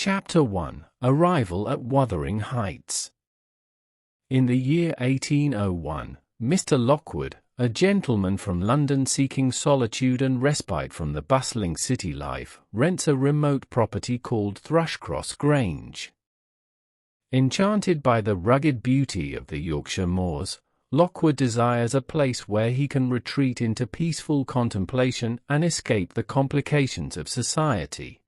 Chapter 1: Arrival at Wuthering Heights. In the year 1801, Mr. Lockwood, a gentleman from London seeking solitude and respite from the bustling city life, rents a remote property called Thrushcross Grange. Enchanted by the rugged beauty of the Yorkshire moors, Lockwood desires a place where he can retreat into peaceful contemplation and escape the complications of society.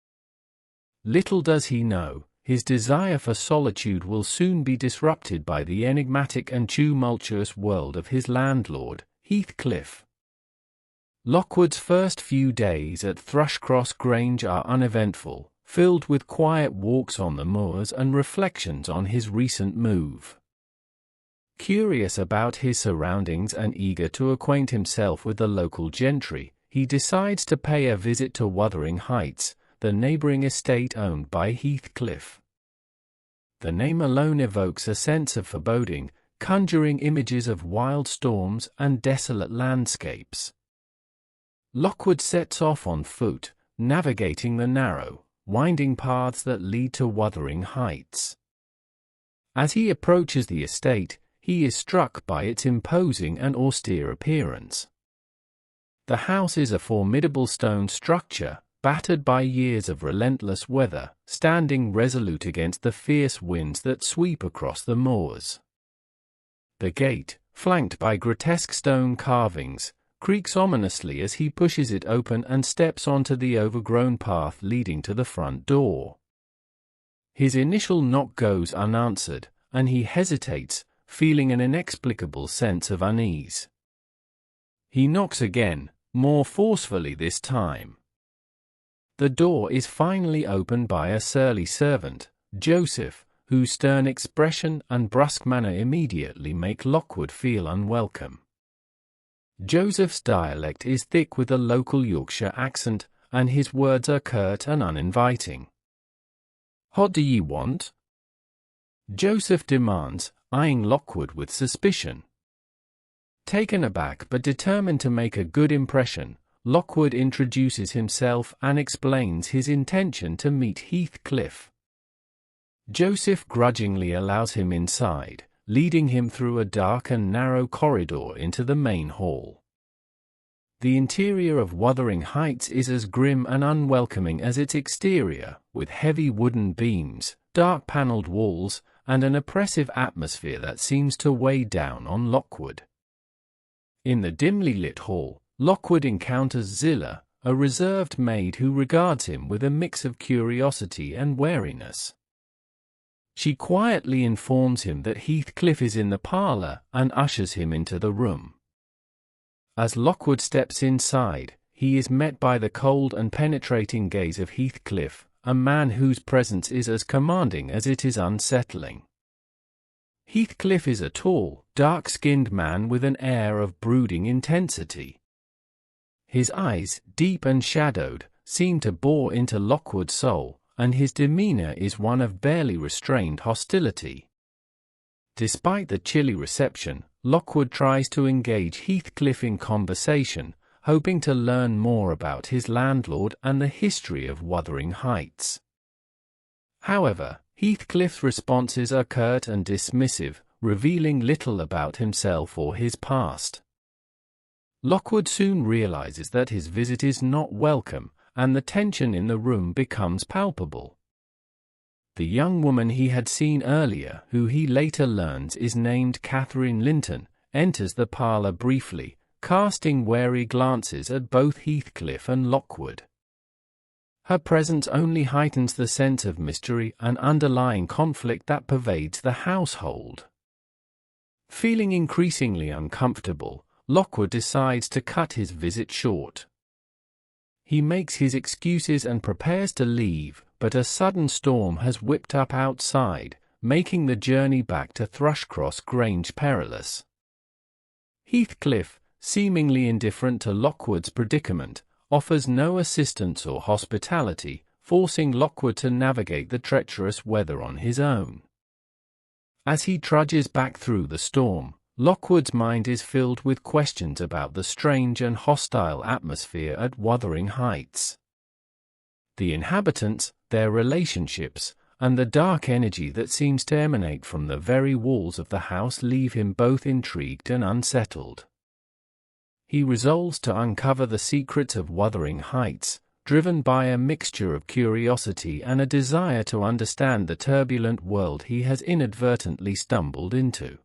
Little does he know, his desire for solitude will soon be disrupted by the enigmatic and tumultuous world of his landlord, Heathcliff. Lockwood's first few days at Thrushcross Grange are uneventful, filled with quiet walks on the moors and reflections on his recent move. Curious about his surroundings and eager to acquaint himself with the local gentry, he decides to pay a visit to Wuthering Heights, the neighbouring estate owned by Heathcliff. The name alone evokes a sense of foreboding, conjuring images of wild storms and desolate landscapes. Lockwood sets off on foot, navigating the narrow, winding paths that lead to Wuthering Heights. As he approaches the estate, he is struck by its imposing and austere appearance. The house is a formidable stone structure, battered by years of relentless weather, standing resolute against the fierce winds that sweep across the moors. The gate, flanked by grotesque stone carvings, creaks ominously as he pushes it open and steps onto the overgrown path leading to the front door. His initial knock goes unanswered, and he hesitates, feeling an inexplicable sense of unease. He knocks again, more forcefully this time. The door is finally opened by a surly servant, Joseph, whose stern expression and brusque manner immediately make Lockwood feel unwelcome. Joseph's dialect is thick with a local Yorkshire accent, and his words are curt and uninviting. "What do ye want?" Joseph demands, eyeing Lockwood with suspicion. Taken aback but determined to make a good impression, Lockwood introduces himself and explains his intention to meet Heathcliff. Joseph grudgingly allows him inside, leading him through a dark and narrow corridor into the main hall. The interior of Wuthering Heights is as grim and unwelcoming as its exterior, with heavy wooden beams, dark panelled walls, and an oppressive atmosphere that seems to weigh down on Lockwood. In the dimly lit hall, Lockwood encounters Zillah, a reserved maid who regards him with a mix of curiosity and wariness. She quietly informs him that Heathcliff is in the parlour and ushers him into the room. As Lockwood steps inside, he is met by the cold and penetrating gaze of Heathcliff, a man whose presence is as commanding as it is unsettling. Heathcliff is a tall, dark-skinned man with an air of brooding intensity. His eyes, deep and shadowed, seem to bore into Lockwood's soul, and his demeanour is one of barely restrained hostility. Despite the chilly reception, Lockwood tries to engage Heathcliff in conversation, hoping to learn more about his landlord and the history of Wuthering Heights. However, Heathcliff's responses are curt and dismissive, revealing little about himself or his past. Lockwood soon realizes that his visit is not welcome, and the tension in the room becomes palpable. The young woman he had seen earlier, who he later learns is named Catherine Linton, enters the parlour briefly, casting wary glances at both Heathcliff and Lockwood. Her presence only heightens the sense of mystery and underlying conflict that pervades the household. Feeling increasingly uncomfortable, Lockwood decides to cut his visit short. He makes his excuses and prepares to leave, but a sudden storm has whipped up outside, making the journey back to Thrushcross Grange perilous. Heathcliff, seemingly indifferent to Lockwood's predicament, offers no assistance or hospitality, forcing Lockwood to navigate the treacherous weather on his own. As he trudges back through the storm, Lockwood's mind is filled with questions about the strange and hostile atmosphere at Wuthering Heights. the inhabitants, their relationships, and the dark energy that seems to emanate from the very walls of the house leave him both intrigued and unsettled. He resolves to uncover the secrets of Wuthering Heights, driven by a mixture of curiosity and a desire to understand the turbulent world he has inadvertently stumbled into.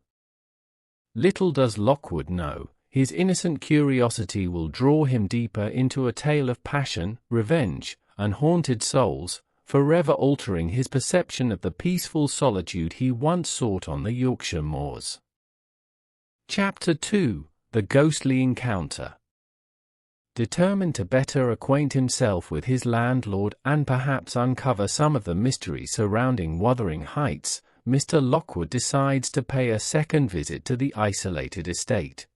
Little does Lockwood know, his innocent curiosity will draw him deeper into a tale of passion, revenge, and haunted souls, forever altering his perception of the peaceful solitude he once sought on the Yorkshire moors. Chapter 2: The Ghostly Encounter. Determined to better acquaint himself with his landlord and perhaps uncover some of the mystery surrounding Wuthering Heights, Mr. Lockwood decides to pay a second visit to the isolated estate.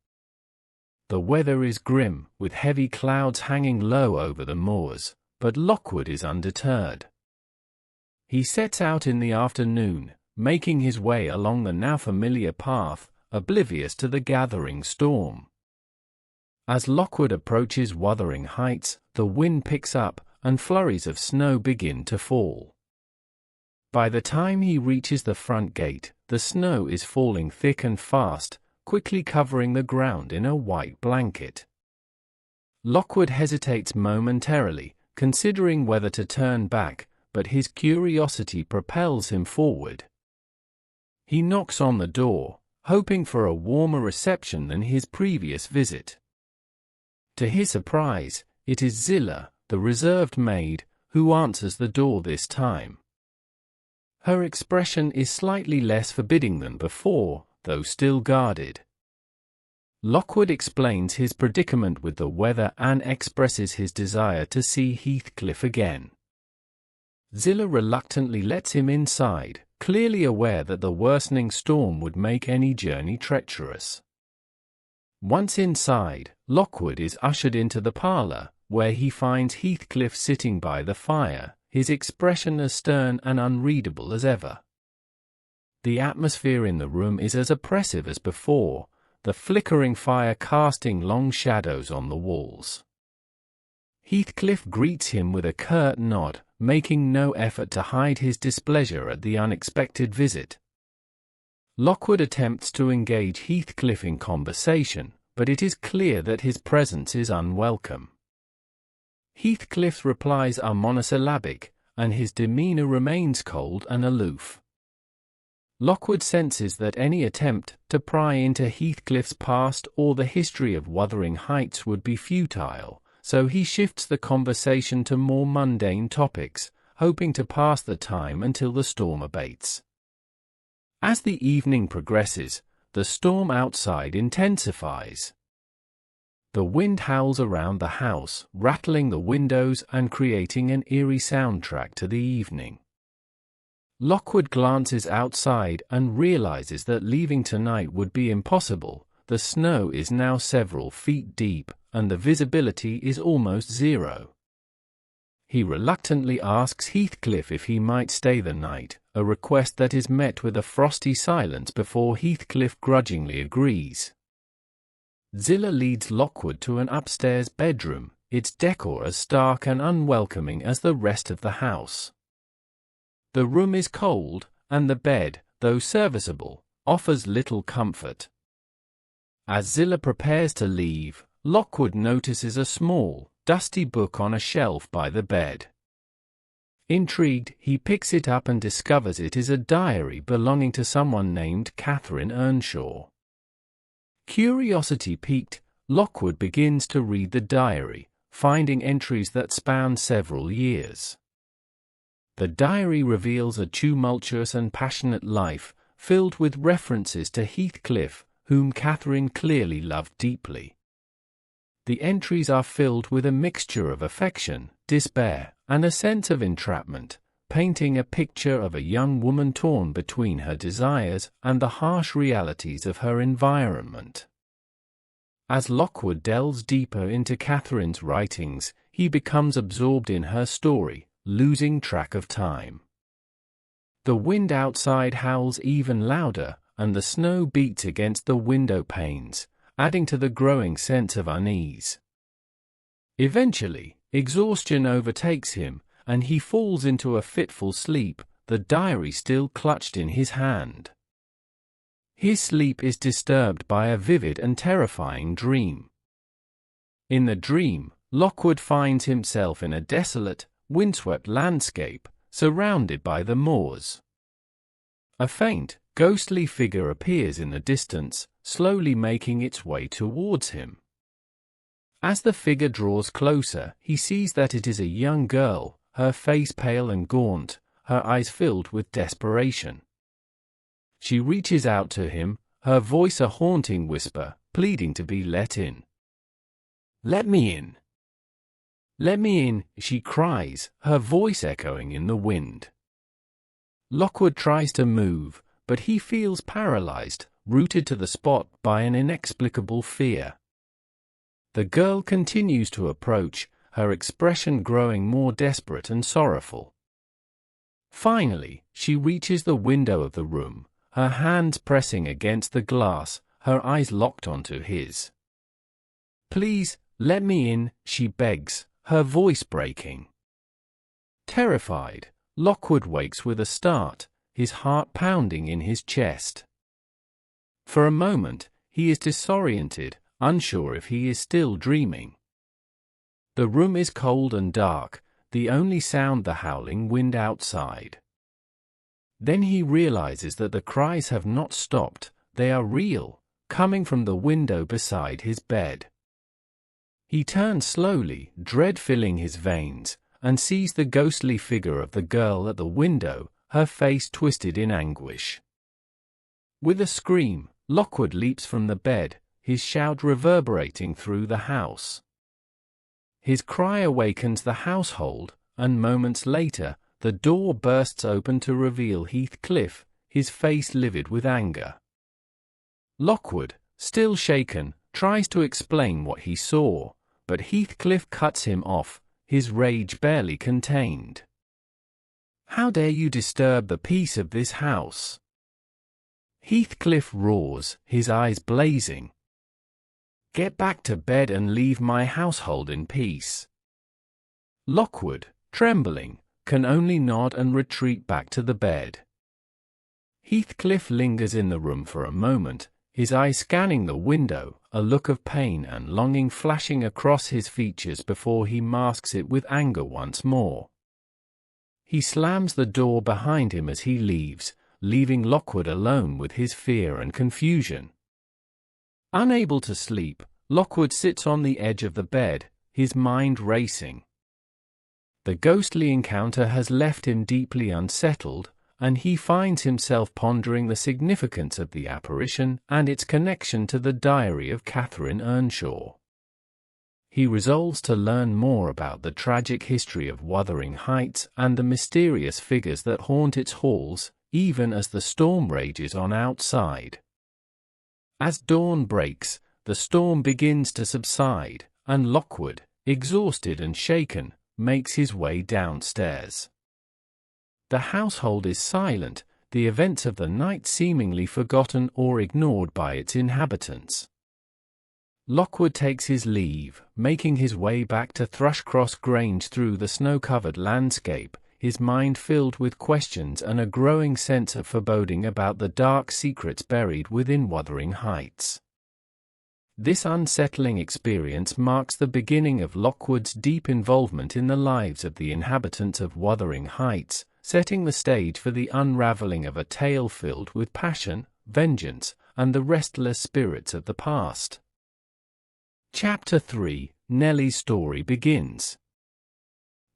The weather is grim, with heavy clouds hanging low over the moors, but Lockwood is undeterred. He sets out in the afternoon, making his way along the now familiar path, oblivious to the gathering storm. As Lockwood approaches Wuthering Heights, the wind picks up, and flurries of snow begin to fall. By the time he reaches the front gate, the snow is falling thick and fast, quickly covering the ground in a white blanket. Lockwood hesitates momentarily, considering whether to turn back, but his curiosity propels him forward. He knocks on the door, hoping for a warmer reception than his previous visit. To his surprise, it is Zillah, the reserved maid, who answers the door this time. Her expression is slightly less forbidding than before, though still guarded. Lockwood explains his predicament with the weather and expresses his desire to see Heathcliff again. Zillah reluctantly lets him inside, clearly aware that the worsening storm would make any journey treacherous. Once inside, Lockwood is ushered into the parlour, where he finds Heathcliff sitting by the fire, his expression as stern and unreadable as ever. The atmosphere in the room is as oppressive as before, the flickering fire casting long shadows on the walls. Heathcliff greets him with a curt nod, making no effort to hide his displeasure at the unexpected visit. Lockwood attempts to engage Heathcliff in conversation, but it is clear that his presence is unwelcome. Heathcliff's replies are monosyllabic, and his demeanour remains cold and aloof. Lockwood senses that any attempt to pry into Heathcliff's past or the history of Wuthering Heights would be futile, so he shifts the conversation to more mundane topics, hoping to pass the time until the storm abates. As the evening progresses, the storm outside intensifies. The wind howls around the house, rattling the windows and creating an eerie soundtrack to the evening. Lockwood glances outside and realizes that leaving tonight would be impossible. The snow is now several feet deep, and the visibility is almost zero. He reluctantly asks Heathcliff if he might stay the night, a request that is met with a frosty silence before Heathcliff grudgingly agrees. Zillah leads Lockwood to an upstairs bedroom, its decor as stark and unwelcoming as the rest of the house. The room is cold, and the bed, though serviceable, offers little comfort. As Zillah prepares to leave, Lockwood notices a small, dusty book on a shelf by the bed. Intrigued, he picks it up and discovers it is a diary belonging to someone named Catherine Earnshaw. Curiosity piqued, Lockwood begins to read the diary, finding entries that span several years. The diary reveals a tumultuous and passionate life, filled with references to Heathcliff, whom Catherine clearly loved deeply. The entries are filled with a mixture of affection, despair, and a sense of entrapment, painting a picture of a young woman torn between her desires and the harsh realities of her environment. As Lockwood delves deeper into Catherine's writings, he becomes absorbed in her story, losing track of time. The wind outside howls even louder, and the snow beats against the window panes, adding to the growing sense of unease. Eventually, exhaustion overtakes him, and he falls into a fitful sleep, the diary still clutched in his hand. His sleep is disturbed by a vivid and terrifying dream. In the dream, Lockwood finds himself in a desolate, windswept landscape, surrounded by the moors. A faint, ghostly figure appears in the distance, slowly making its way towards him. As the figure draws closer, he sees that it is a young girl, her face pale and gaunt, her eyes filled with desperation. She reaches out to him, her voice a haunting whisper, pleading to be let in. "Let me in! Let me in!" she cries, her voice echoing in the wind. Lockwood tries to move, but he feels paralyzed, rooted to the spot by an inexplicable fear. The girl continues to approach, her expression growing more desperate and sorrowful. Finally, she reaches the window of the room, her hands pressing against the glass, her eyes locked onto his. "Please, let me in," she begs, her voice breaking. Terrified, Lockwood wakes with a start, his heart pounding in his chest. For a moment, he is disoriented, unsure if he is still dreaming. The room is cold and dark, the only sound the howling wind outside. Then he realizes that the cries have not stopped, they are real, coming from the window beside his bed. He turns slowly, dread filling his veins, and sees the ghostly figure of the girl at the window, her face twisted in anguish. With a scream, Lockwood leaps from the bed, his shout reverberating through the house. His cry awakens the household, and moments later, the door bursts open to reveal Heathcliff, his face livid with anger. Lockwood, still shaken, tries to explain what he saw, but Heathcliff cuts him off, his rage barely contained. "How dare you disturb the peace of this house?" Heathcliff roars, his eyes blazing. "Get back to bed and leave my household in peace." Lockwood, trembling, can only nod and retreat back to the bed. Heathcliff lingers in the room for a moment, his eyes scanning the window, a look of pain and longing flashing across his features before he masks it with anger once more. He slams the door behind him as he leaves, leaving Lockwood alone with his fear and confusion. Unable to sleep, Lockwood sits on the edge of the bed, his mind racing. The ghostly encounter has left him deeply unsettled, and he finds himself pondering the significance of the apparition and its connection to the diary of Catherine Earnshaw. He resolves to learn more about the tragic history of Wuthering Heights and the mysterious figures that haunt its halls, even as the storm rages on outside. As dawn breaks, the storm begins to subside, and Lockwood, exhausted and shaken, makes his way downstairs. The household is silent, the events of the night seemingly forgotten or ignored by its inhabitants. Lockwood takes his leave, making his way back to Thrushcross Grange through the snow-covered landscape, his mind filled with questions and a growing sense of foreboding about the dark secrets buried within Wuthering Heights. This unsettling experience marks the beginning of Lockwood's deep involvement in the lives of the inhabitants of Wuthering Heights, setting the stage for the unraveling of a tale filled with passion, vengeance, and the restless spirits of the past. Chapter 3: Nelly's story begins.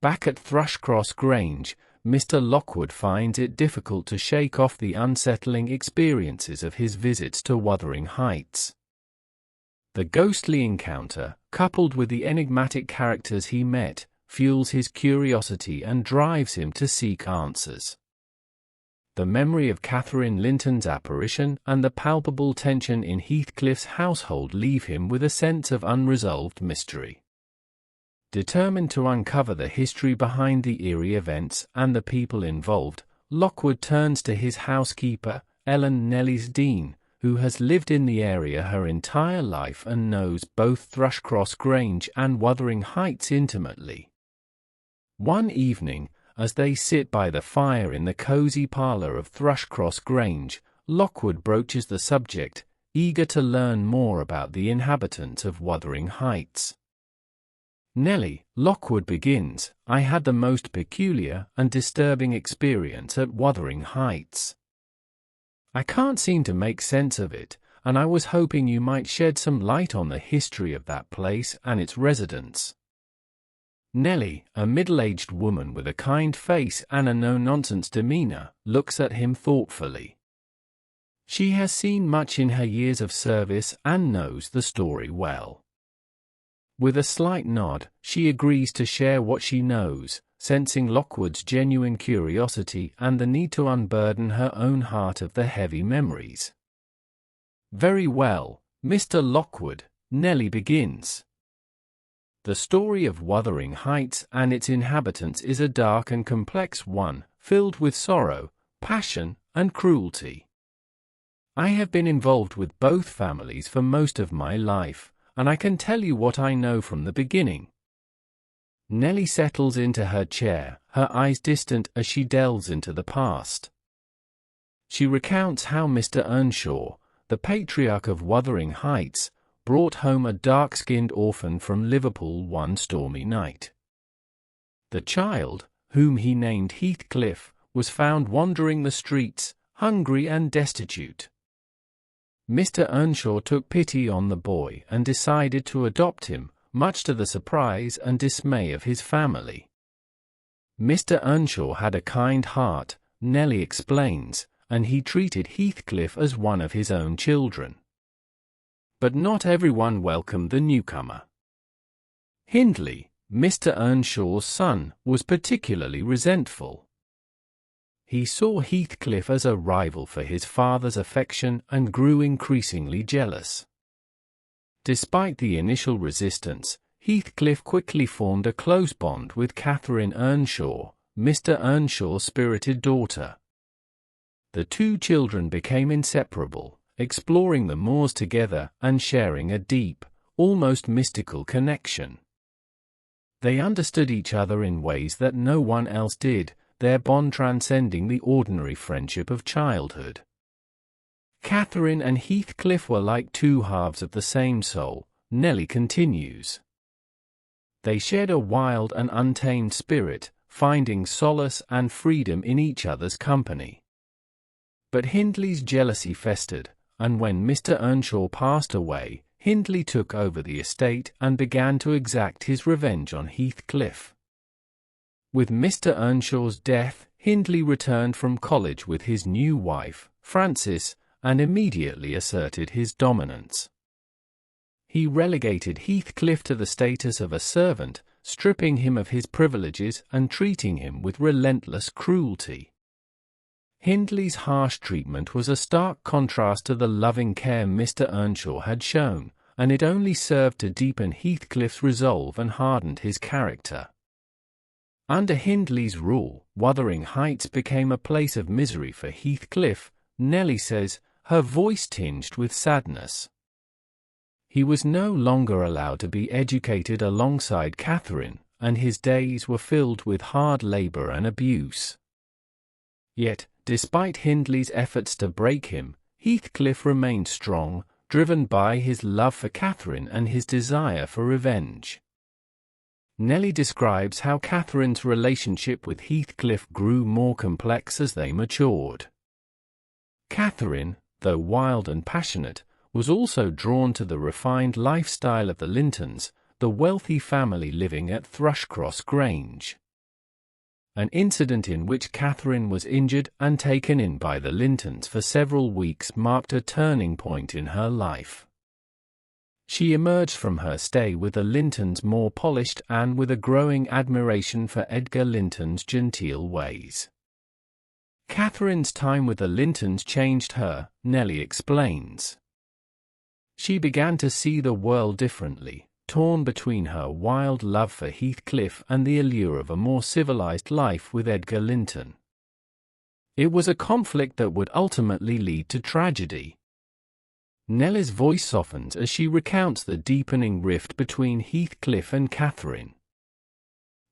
Back at Thrushcross Grange, Mr. Lockwood finds it difficult to shake off the unsettling experiences of his visits to Wuthering Heights. The ghostly encounter, coupled with the enigmatic characters he met, fuels his curiosity and drives him to seek answers. The memory of Catherine Linton's apparition and the palpable tension in Heathcliff's household leave him with a sense of unresolved mystery. Determined to uncover the history behind the eerie events and the people involved, Lockwood turns to his housekeeper, Nelly's Dean, who has lived in the area her entire life and knows both Thrushcross Grange and Wuthering Heights intimately. One evening, as they sit by the fire in the cosy parlour of Thrushcross Grange, Lockwood broaches the subject, eager to learn more about the inhabitants of Wuthering Heights. "Nelly," Lockwood begins, "I had the most peculiar and disturbing experience at Wuthering Heights. I can't seem to make sense of it, and I was hoping you might shed some light on the history of that place and its residents." Nelly, a middle-aged woman with a kind face and a no-nonsense demeanour, looks at him thoughtfully. She has seen much in her years of service and knows the story well. With a slight nod, she agrees to share what she knows, sensing Lockwood's genuine curiosity and the need to unburden her own heart of the heavy memories. "Very well, Mr. Lockwood," Nelly begins. "The story of Wuthering Heights and its inhabitants is a dark and complex one, filled with sorrow, passion, and cruelty. I have been involved with both families for most of my life, and I can tell you what I know from the beginning." Nelly settles into her chair, her eyes distant as she delves into the past. She recounts how Mr. Earnshaw, the patriarch of Wuthering Heights, brought home a dark-skinned orphan from Liverpool one stormy night. The child, whom he named Heathcliff, was found wandering the streets, hungry and destitute. Mr. Earnshaw took pity on the boy and decided to adopt him, much to the surprise and dismay of his family. Mr. Earnshaw had a kind heart, Nelly explains, and he treated Heathcliff as one of his own children. But not everyone welcomed the newcomer. Hindley, Mr. Earnshaw's son, was particularly resentful. He saw Heathcliff as a rival for his father's affection and grew increasingly jealous. Despite the initial resistance, Heathcliff quickly formed a close bond with Catherine Earnshaw, Mr. Earnshaw's spirited daughter. The two children became inseparable, exploring the moors together and sharing a deep, almost mystical connection. They understood each other in ways that no one else did, their bond transcending the ordinary friendship of childhood. Catherine and Heathcliff were like two halves of the same soul, Nelly continues. They shared a wild and untamed spirit, finding solace and freedom in each other's company. But Hindley's jealousy festered, and when Mr. Earnshaw passed away, Hindley took over the estate and began to exact his revenge on Heathcliff. With Mr. Earnshaw's death, Hindley returned from college with his new wife, Frances, and immediately asserted his dominance. He relegated Heathcliff to the status of a servant, stripping him of his privileges and treating him with relentless cruelty. Hindley's harsh treatment was a stark contrast to the loving care Mr. Earnshaw had shown, and it only served to deepen Heathcliff's resolve and hardened his character. Under Hindley's rule, Wuthering Heights became a place of misery for Heathcliff, Nelly says, her voice tinged with sadness. He was no longer allowed to be educated alongside Catherine, and his days were filled with hard labor and abuse. Yet, despite Hindley's efforts to break him, Heathcliff remained strong, driven by his love for Catherine and his desire for revenge. Nelly describes how Catherine's relationship with Heathcliff grew more complex as they matured. Catherine, though wild and passionate, was also drawn to the refined lifestyle of the Lintons, the wealthy family living at Thrushcross Grange. An incident in which Catherine was injured and taken in by the Lintons for several weeks marked a turning point in her life. She emerged from her stay with the Lintons more polished and with a growing admiration for Edgar Linton's genteel ways. Catherine's time with the Lintons changed her, Nelly explains. She began to see the world differently, torn between her wild love for Heathcliff and the allure of a more civilized life with Edgar Linton. It was a conflict that would ultimately lead to tragedy. Nelly's voice softens as she recounts the deepening rift between Heathcliff and Catherine.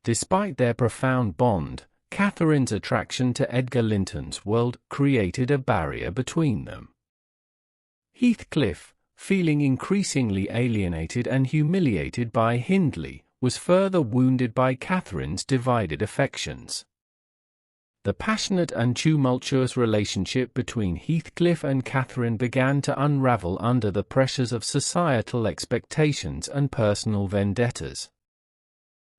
Despite their profound bond, Catherine's attraction to Edgar Linton's world created a barrier between them. Heathcliff, feeling increasingly alienated and humiliated by Hindley, was further wounded by Catherine's divided affections. The passionate and tumultuous relationship between Heathcliff and Catherine began to unravel under the pressures of societal expectations and personal vendettas.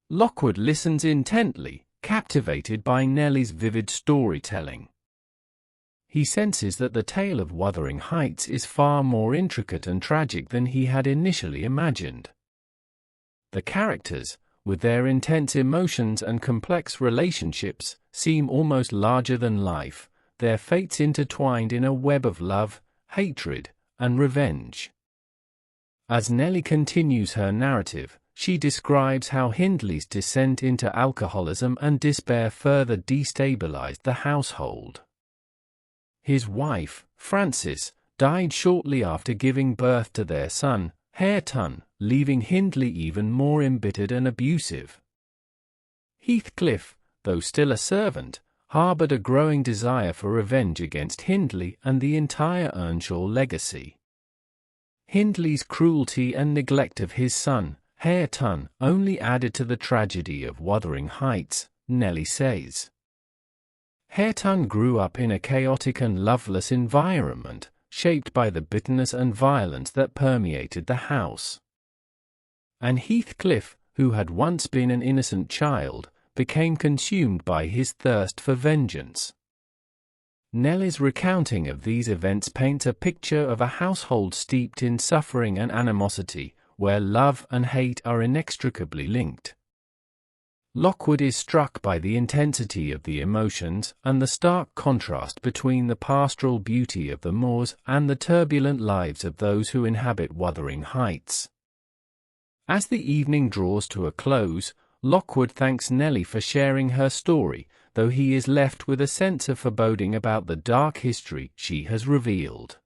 Lockwood listens intently, captivated by Nelly's vivid storytelling. He senses that the tale of Wuthering Heights is far more intricate and tragic than he had initially imagined. The characters, with their intense emotions and complex relationships, seem almost larger than life, their fates intertwined in a web of love, hatred, and revenge. As Nelly continues her narrative, she describes how Hindley's descent into alcoholism and despair further destabilized the household. His wife, Frances, died shortly after giving birth to their son, Hareton, leaving Hindley even more embittered and abusive. Heathcliff, though still a servant, harbored a growing desire for revenge against Hindley and the entire Earnshaw legacy. Hindley's cruelty and neglect of his son, Hareton, only added to the tragedy of Wuthering Heights, Nelly says. Hareton grew up in a chaotic and loveless environment, shaped by the bitterness and violence that permeated the house. And Heathcliff, who had once been an innocent child, became consumed by his thirst for vengeance. Nelly's recounting of these events paints a picture of a household steeped in suffering and animosity, where love and hate are inextricably linked. Lockwood is struck by the intensity of the emotions and the stark contrast between the pastoral beauty of the moors and the turbulent lives of those who inhabit Wuthering Heights. As the evening draws to a close, Lockwood thanks Nelly for sharing her story, though he is left with a sense of foreboding about the dark history she has revealed.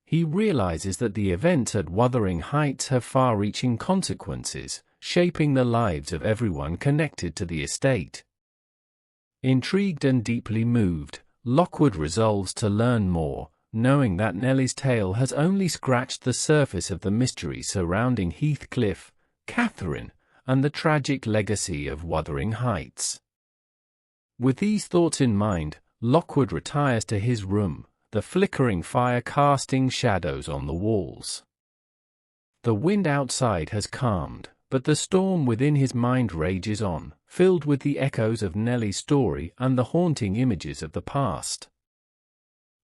He realizes that the events at Wuthering Heights have far-reaching consequences, shaping the lives of everyone connected to the estate. Intrigued and deeply moved, Lockwood resolves to learn more, knowing that Nelly's tale has only scratched the surface of the mystery surrounding Heathcliff, Catherine, and the tragic legacy of Wuthering Heights. With these thoughts in mind, Lockwood retires to his room, the flickering fire casting shadows on the walls. The wind outside has calmed, but the storm within his mind rages on, filled with the echoes of Nelly's story and the haunting images of the past.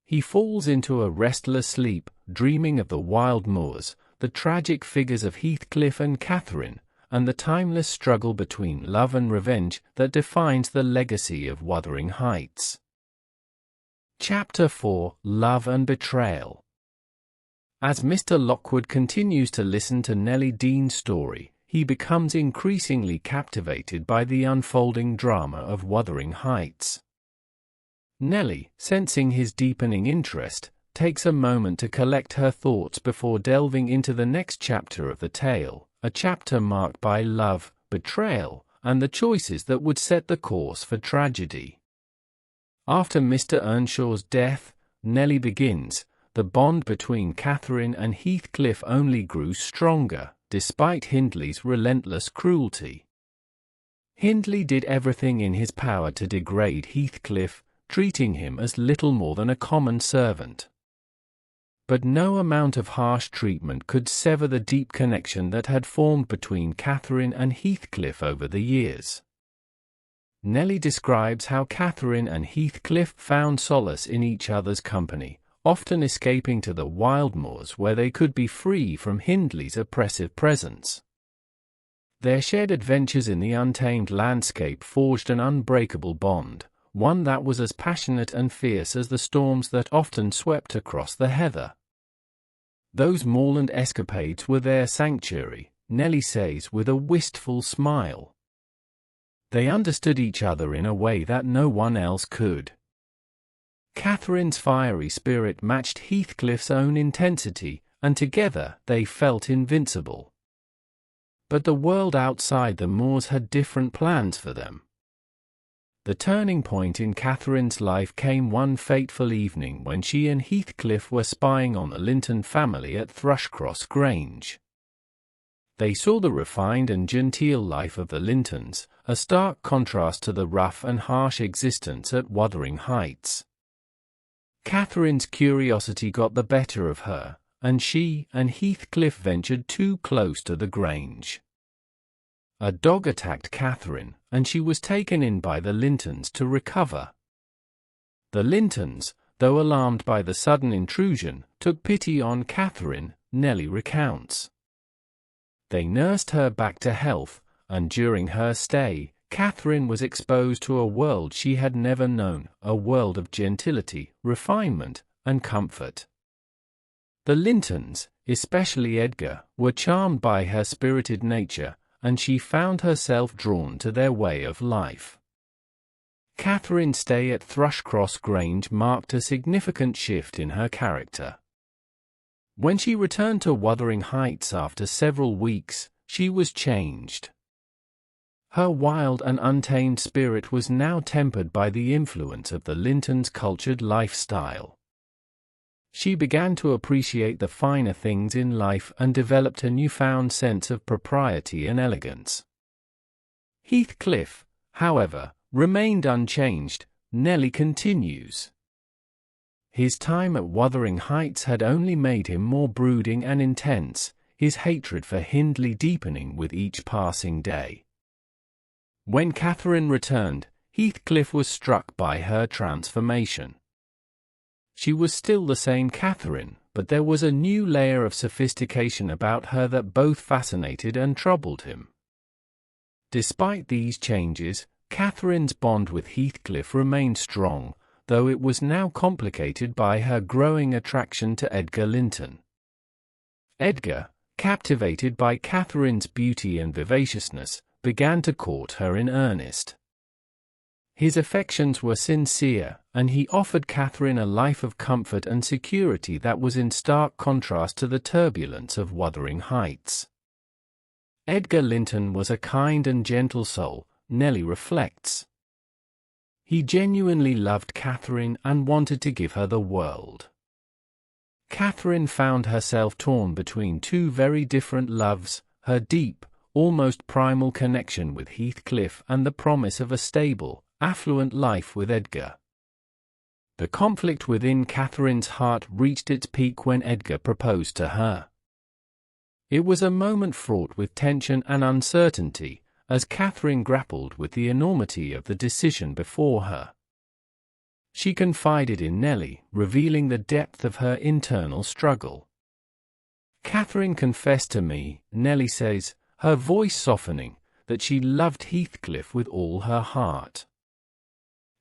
He falls into a restless sleep, dreaming of the wild moors, the tragic figures of Heathcliff and Catherine, and the timeless struggle between love and revenge that defines the legacy of Wuthering Heights. Chapter 4: Love and Betrayal. As Mr. Lockwood continues to listen to Nelly Dean's story, he becomes increasingly captivated by the unfolding drama of Wuthering Heights. Nelly, sensing his deepening interest, takes a moment to collect her thoughts before delving into the next chapter of the tale, a chapter marked by love, betrayal, and the choices that would set the course for tragedy. After Mr. Earnshaw's death, Nelly begins, the bond between Catherine and Heathcliff only grew stronger, despite Hindley's relentless cruelty. Hindley did everything in his power to degrade Heathcliff, treating him as little more than a common servant. But no amount of harsh treatment could sever the deep connection that had formed between Catherine and Heathcliff over the years. Nelly describes how Catherine and Heathcliff found solace in each other's company, often escaping to the wild moors where they could be free from Hindley's oppressive presence. Their shared adventures in the untamed landscape forged an unbreakable bond, one that was as passionate and fierce as the storms that often swept across the heather. Those moorland escapades were their sanctuary, Nelly says with a wistful smile. They understood each other in a way that no one else could. Catherine's fiery spirit matched Heathcliff's own intensity, and together they felt invincible. but the world outside the moors had different plans for them. The turning point in Catherine's life came one fateful evening when she and Heathcliff were spying on the Linton family at Thrushcross Grange. They saw the refined and genteel life of the Lintons, a stark contrast to the rough and harsh existence at Wuthering Heights. Catherine's curiosity got the better of her, and she and Heathcliff ventured too close to the Grange. A dog attacked Catherine, and she was taken in by the Lintons to recover. The Lintons, though alarmed by the sudden intrusion, took pity on Catherine, Nelly recounts. They nursed her back to health, and during her stay, Catherine was exposed to a world she had never known, a world of gentility, refinement, and comfort. The Lintons, especially Edgar, were charmed by her spirited nature, and she found herself drawn to their way of life. Catherine's stay at Thrushcross Grange marked a significant shift in her character. When she returned to Wuthering Heights after several weeks, she was changed. Her wild and untamed spirit was now tempered by the influence of the Lintons' cultured lifestyle. She began to appreciate the finer things in life and developed a newfound sense of propriety and elegance. Heathcliff, however, remained unchanged. Nelly continues. His time at Wuthering Heights had only made him more brooding and intense, his hatred for Hindley deepening with each passing day. When Catherine returned, Heathcliff was struck by her transformation. She was still the same Catherine, but there was a new layer of sophistication about her that both fascinated and troubled him. Despite these changes, Catherine's bond with Heathcliff remained strong, though it was now complicated by her growing attraction to Edgar Linton. Edgar, captivated by Catherine's beauty and vivaciousness, began to court her in earnest. His affections were sincere, and he offered Catherine a life of comfort and security that was in stark contrast to the turbulence of Wuthering Heights. Edgar Linton was a kind and gentle soul, Nelly reflects. He genuinely loved Catherine and wanted to give her the world. Catherine found herself torn between two very different loves, her deep, almost primal connection with Heathcliff and the promise of a stable, affluent life with Edgar. The conflict within Catherine's heart reached its peak when Edgar proposed to her. It was a moment fraught with tension and uncertainty, as Catherine grappled with the enormity of the decision before her. She confided in Nelly, revealing the depth of her internal struggle. Catherine confessed to me, Nelly says, her voice softening, that she loved Heathcliff with all her heart.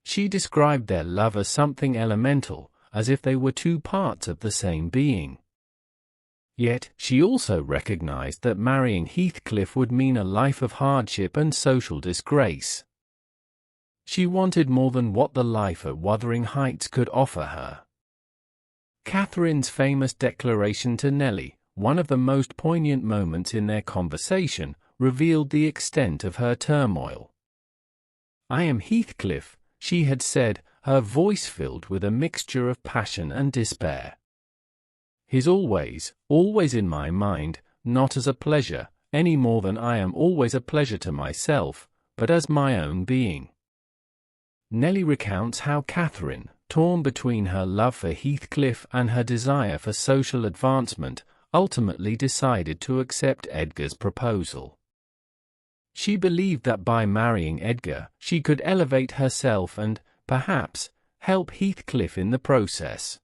She described their love as something elemental, as if they were two parts of the same being. Yet, she also recognized that marrying Heathcliff would mean a life of hardship and social disgrace. She wanted more than what the life at Wuthering Heights could offer her. Catherine's famous declaration to Nelly, one of the most poignant moments in their conversation, revealed the extent of her turmoil. "I am Heathcliff," she had said, her voice filled with a mixture of passion and despair. "He's always, always in my mind, not as a pleasure, any more than I am always a pleasure to myself, but as my own being." Nelly recounts how Catherine, torn between her love for Heathcliff and her desire for social advancement, ultimately decided to accept Edgar's proposal. She believed that by marrying Edgar, she could elevate herself and, perhaps, help Heathcliff in the process.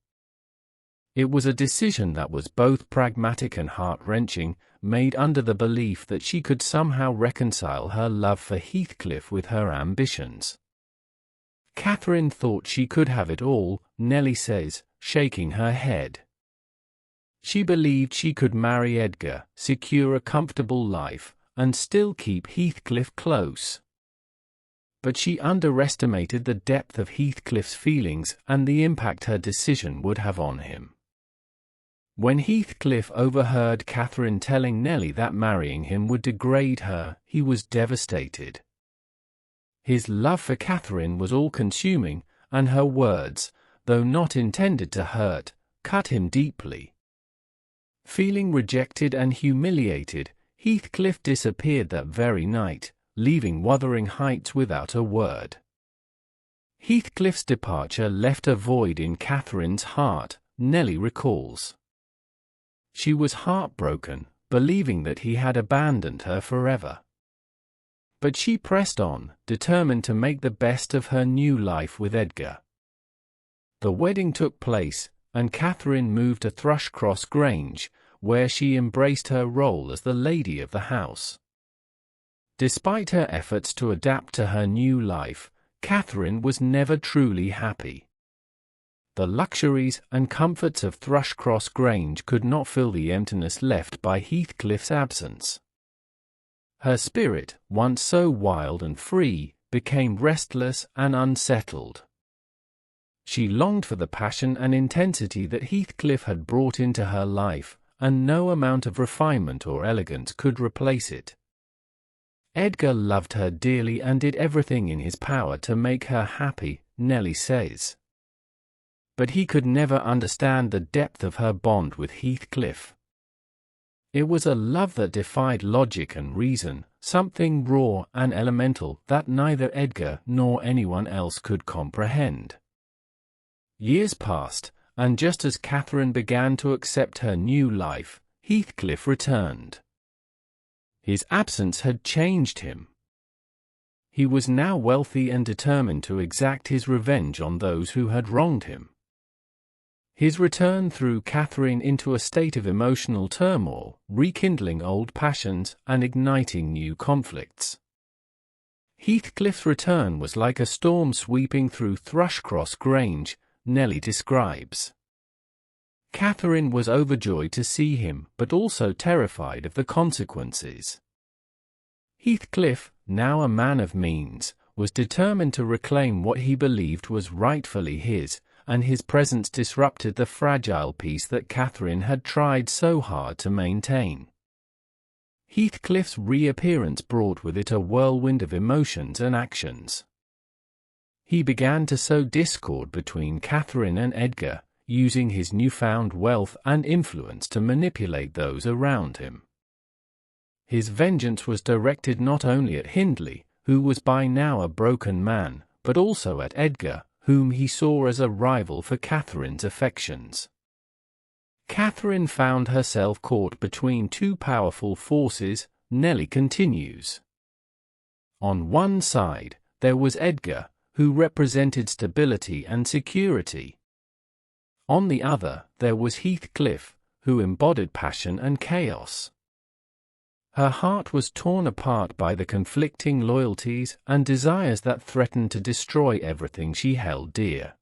It was a decision that was both pragmatic and heart-wrenching, made under the belief that she could somehow reconcile her love for Heathcliff with her ambitions. Catherine thought she could have it all, Nelly says, shaking her head. She believed she could marry Edgar, secure a comfortable life, and still keep Heathcliff close. But she underestimated the depth of Heathcliff's feelings and the impact her decision would have on him. When Heathcliff overheard Catherine telling Nelly that marrying him would degrade her, he was devastated. His love for Catherine was all-consuming, and her words, though not intended to hurt, cut him deeply. Feeling rejected and humiliated, Heathcliff disappeared that very night, leaving Wuthering Heights without a word. Heathcliff's departure left a void in Catherine's heart, Nelly recalls. She was heartbroken, believing that he had abandoned her forever. But she pressed on, determined to make the best of her new life with Edgar. The wedding took place, and Catherine moved to Thrushcross Grange, where she embraced her role as the lady of the house. Despite her efforts to adapt to her new life, Catherine was never truly happy. The luxuries and comforts of Thrushcross Grange could not fill the emptiness left by Heathcliff's absence. Her spirit, once so wild and free, became restless and unsettled. She longed for the passion and intensity that Heathcliff had brought into her life, and no amount of refinement or elegance could replace it. Edgar loved her dearly and did everything in his power to make her happy, Nelly says. But he could never understand the depth of her bond with Heathcliff. It was a love that defied logic and reason, something raw and elemental that neither Edgar nor anyone else could comprehend. Years passed, and just as Catherine began to accept her new life, Heathcliff returned. His absence had changed him. He was now wealthy and determined to exact his revenge on those who had wronged him. His return threw Catherine into a state of emotional turmoil, rekindling old passions and igniting new conflicts. Heathcliff's return was like a storm sweeping through Thrushcross Grange, Nelly describes. Catherine was overjoyed to see him, but also terrified of the consequences. Heathcliff, now a man of means, was determined to reclaim what he believed was rightfully his, and his presence disrupted the fragile peace that Catherine had tried so hard to maintain. Heathcliff's reappearance brought with it a whirlwind of emotions and actions. He began to sow discord between Catherine and Edgar, using his newfound wealth and influence to manipulate those around him. His vengeance was directed not only at Hindley, who was by now a broken man, but also at Edgar, whom he saw as a rival for Catherine's affections. Catherine found herself caught between two powerful forces, Nelly continues. On one side, there was Edgar, who represented stability and security. On the other, there was Heathcliff, who embodied passion and chaos. Her heart was torn apart by the conflicting loyalties and desires that threatened to destroy everything she held dear.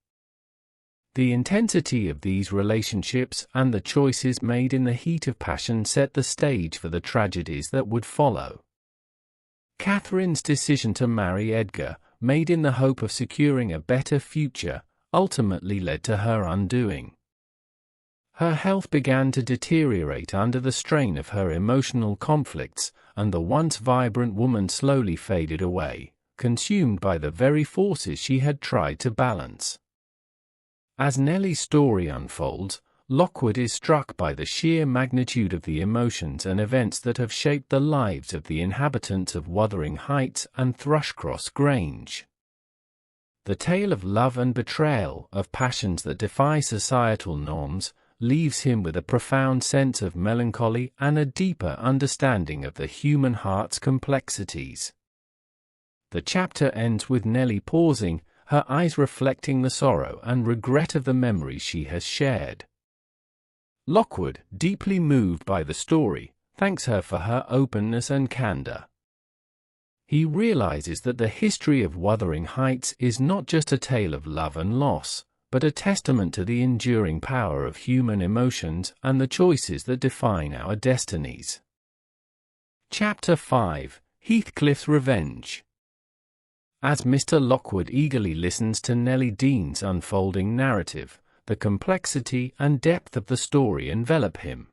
The intensity of these relationships and the choices made in the heat of passion set the stage for the tragedies that would follow. Catherine's decision to marry Edgar, made in the hope of securing a better future, ultimately led to her undoing. Her health began to deteriorate under the strain of her emotional conflicts, and the once vibrant woman slowly faded away, consumed by the very forces she had tried to balance. As Nelly's story unfolds, Lockwood is struck by the sheer magnitude of the emotions and events that have shaped the lives of the inhabitants of Wuthering Heights and Thrushcross Grange. The tale of love and betrayal, of passions that defy societal norms, leaves him with a profound sense of melancholy and a deeper understanding of the human heart's complexities. The chapter ends with Nelly pausing, her eyes reflecting the sorrow and regret of the memories she has shared. Lockwood, deeply moved by the story, thanks her for her openness and candor. He realizes that the history of Wuthering Heights is not just a tale of love and loss, but a testament to the enduring power of human emotions and the choices that define our destinies. Chapter 5: Heathcliff's Revenge. As Mr. Lockwood eagerly listens to Nelly Dean's unfolding narrative, the complexity and depth of the story envelop him.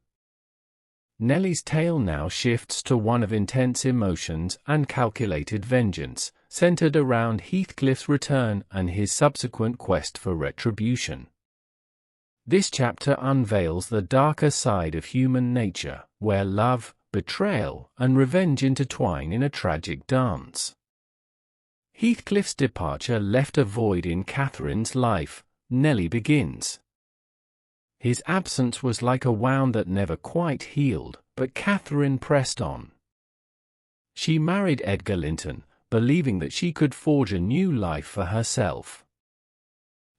Nelly's tale now shifts to one of intense emotions and calculated vengeance, centered around Heathcliff's return and his subsequent quest for retribution. This chapter unveils the darker side of human nature, where love, betrayal, and revenge intertwine in a tragic dance. Heathcliff's departure left a void in Catherine's life. Nelly begins. His absence was like a wound that never quite healed, but Catherine pressed on. She married Edgar Linton, believing that she could forge a new life for herself.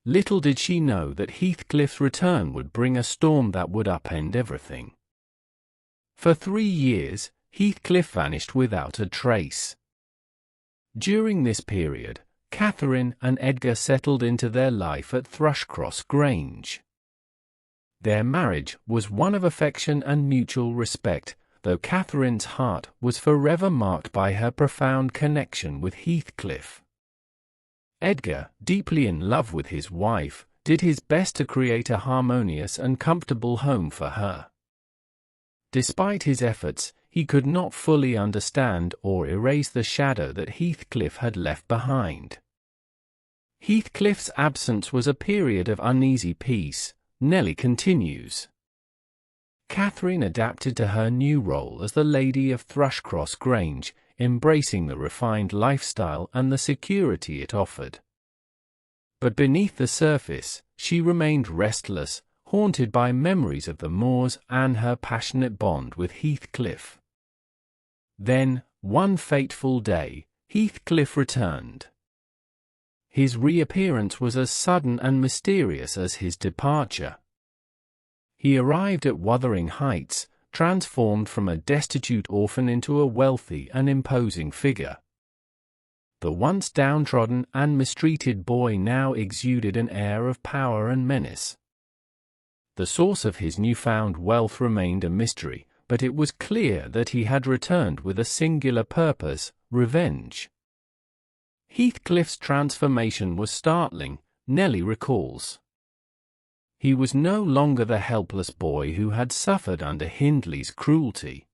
Little did she know that Heathcliff's return would bring a storm that would upend everything. For 3 years, Heathcliff vanished without a trace. During this period, Catherine and Edgar settled into their life at Thrushcross Grange. Their marriage was one of affection and mutual respect, though Catherine's heart was forever marked by her profound connection with Heathcliff. Edgar, deeply in love with his wife, did his best to create a harmonious and comfortable home for her. Despite his efforts, he could not fully understand or erase the shadow that Heathcliff had left behind. Heathcliff's absence was a period of uneasy peace. Nelly continues. Catherine adapted to her new role as the Lady of Thrushcross Grange, embracing the refined lifestyle and the security it offered. But beneath the surface, she remained restless, haunted by memories of the moors and her passionate bond with Heathcliff. Then, one fateful day, Heathcliff returned. His reappearance was as sudden and mysterious as his departure. He arrived at Wuthering Heights, transformed from a destitute orphan into a wealthy and imposing figure. The once downtrodden and mistreated boy now exuded an air of power and menace. The source of his newfound wealth remained a mystery, but it was clear that he had returned with a singular purpose: revenge. Heathcliff's transformation was startling, Nelly recalls. He was no longer the helpless boy who had suffered under Hindley's cruelty.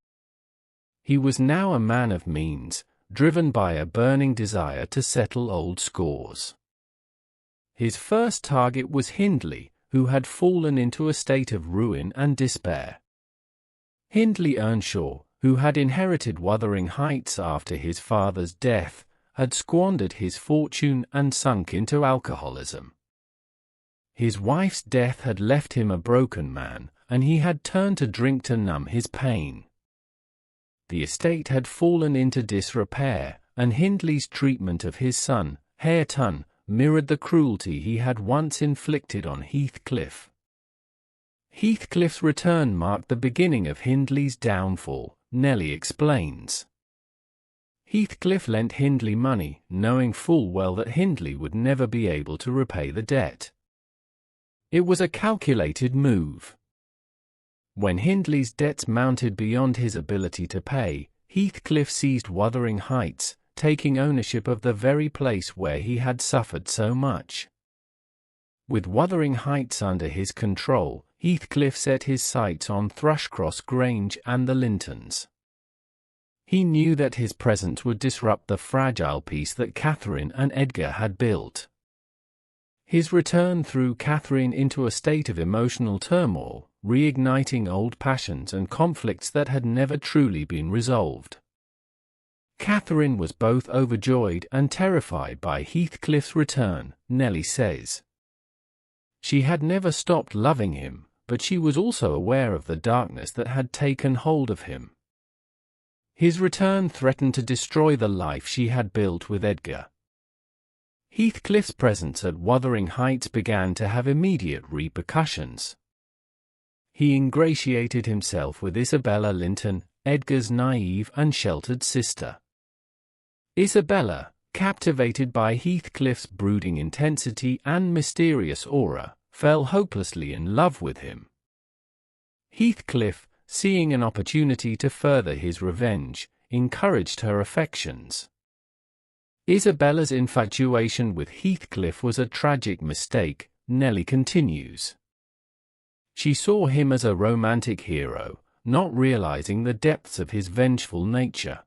He was now a man of means, driven by a burning desire to settle old scores. His first target was Hindley, who had fallen into a state of ruin and despair. Hindley Earnshaw, who had inherited Wuthering Heights after his father's death, had squandered his fortune and sunk into alcoholism. His wife's death had left him a broken man, and he had turned to drink to numb his pain. The estate had fallen into disrepair, and Hindley's treatment of his son, Hareton, mirrored the cruelty he had once inflicted on Heathcliff. Heathcliff's return marked the beginning of Hindley's downfall, Nelly explains. Heathcliff lent Hindley money, knowing full well that Hindley would never be able to repay the debt. It was a calculated move. When Hindley's debts mounted beyond his ability to pay, Heathcliff seized Wuthering Heights, taking ownership of the very place where he had suffered so much. With Wuthering Heights under his control, Heathcliff set his sights on Thrushcross Grange and the Lintons. He knew that his presence would disrupt the fragile peace that Catherine and Edgar had built. His return threw Catherine into a state of emotional turmoil, reigniting old passions and conflicts that had never truly been resolved. Catherine was both overjoyed and terrified by Heathcliff's return, Nelly says. She had never stopped loving him, but she was also aware of the darkness that had taken hold of him. His return threatened to destroy the life she had built with Edgar. Heathcliff's presence at Wuthering Heights began to have immediate repercussions. He ingratiated himself with Isabella Linton, Edgar's naive and sheltered sister. Isabella, captivated by Heathcliff's brooding intensity and mysterious aura, fell hopelessly in love with him. Heathcliff, seeing an opportunity to further his revenge, encouraged her affections. Isabella's infatuation with Heathcliff was a tragic mistake, Nelly continues. She saw him as a romantic hero, not realizing the depths of his vengeful nature.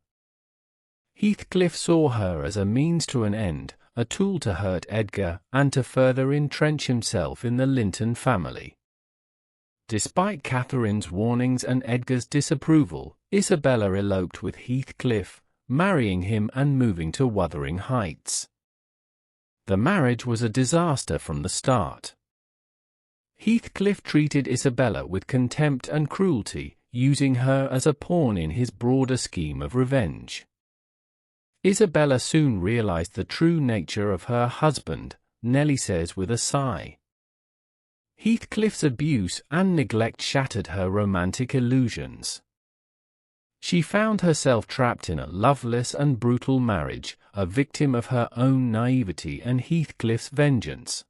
Heathcliff saw her as a means to an end, a tool to hurt Edgar and to further entrench himself in the Linton family. Despite Catherine's warnings and Edgar's disapproval, Isabella eloped with Heathcliff, marrying him and moving to Wuthering Heights. The marriage was a disaster from the start. Heathcliff treated Isabella with contempt and cruelty, using her as a pawn in his broader scheme of revenge. Isabella soon realized the true nature of her husband, Nelly says with a sigh. Heathcliff's abuse and neglect shattered her romantic illusions. She found herself trapped in a loveless and brutal marriage, a victim of her own naivety and Heathcliff's vengeance.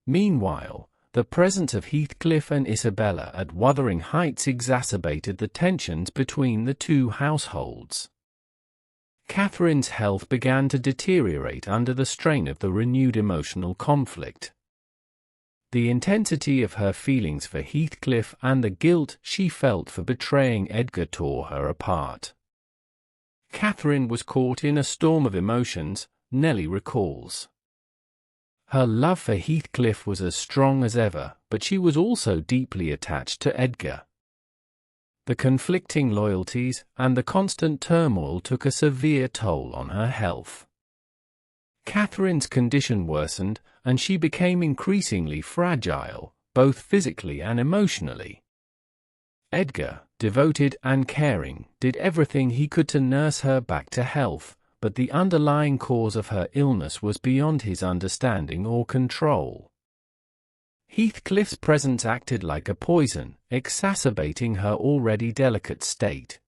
Meanwhile, the presence of Heathcliff and Isabella at Wuthering Heights exacerbated the tensions between the two households. Catherine's health began to deteriorate under the strain of the renewed emotional conflict. The intensity of her feelings for Heathcliff and the guilt she felt for betraying Edgar tore her apart. Catherine was caught in a storm of emotions, Nelly recalls. Her love for Heathcliff was as strong as ever, but she was also deeply attached to Edgar. The conflicting loyalties and the constant turmoil took a severe toll on her health. Catherine's condition worsened, and she became increasingly fragile, both physically and emotionally. Edgar, devoted and caring, did everything he could to nurse her back to health, but the underlying cause of her illness was beyond his understanding or control. Heathcliff's presence acted like a poison, exacerbating her already delicate state.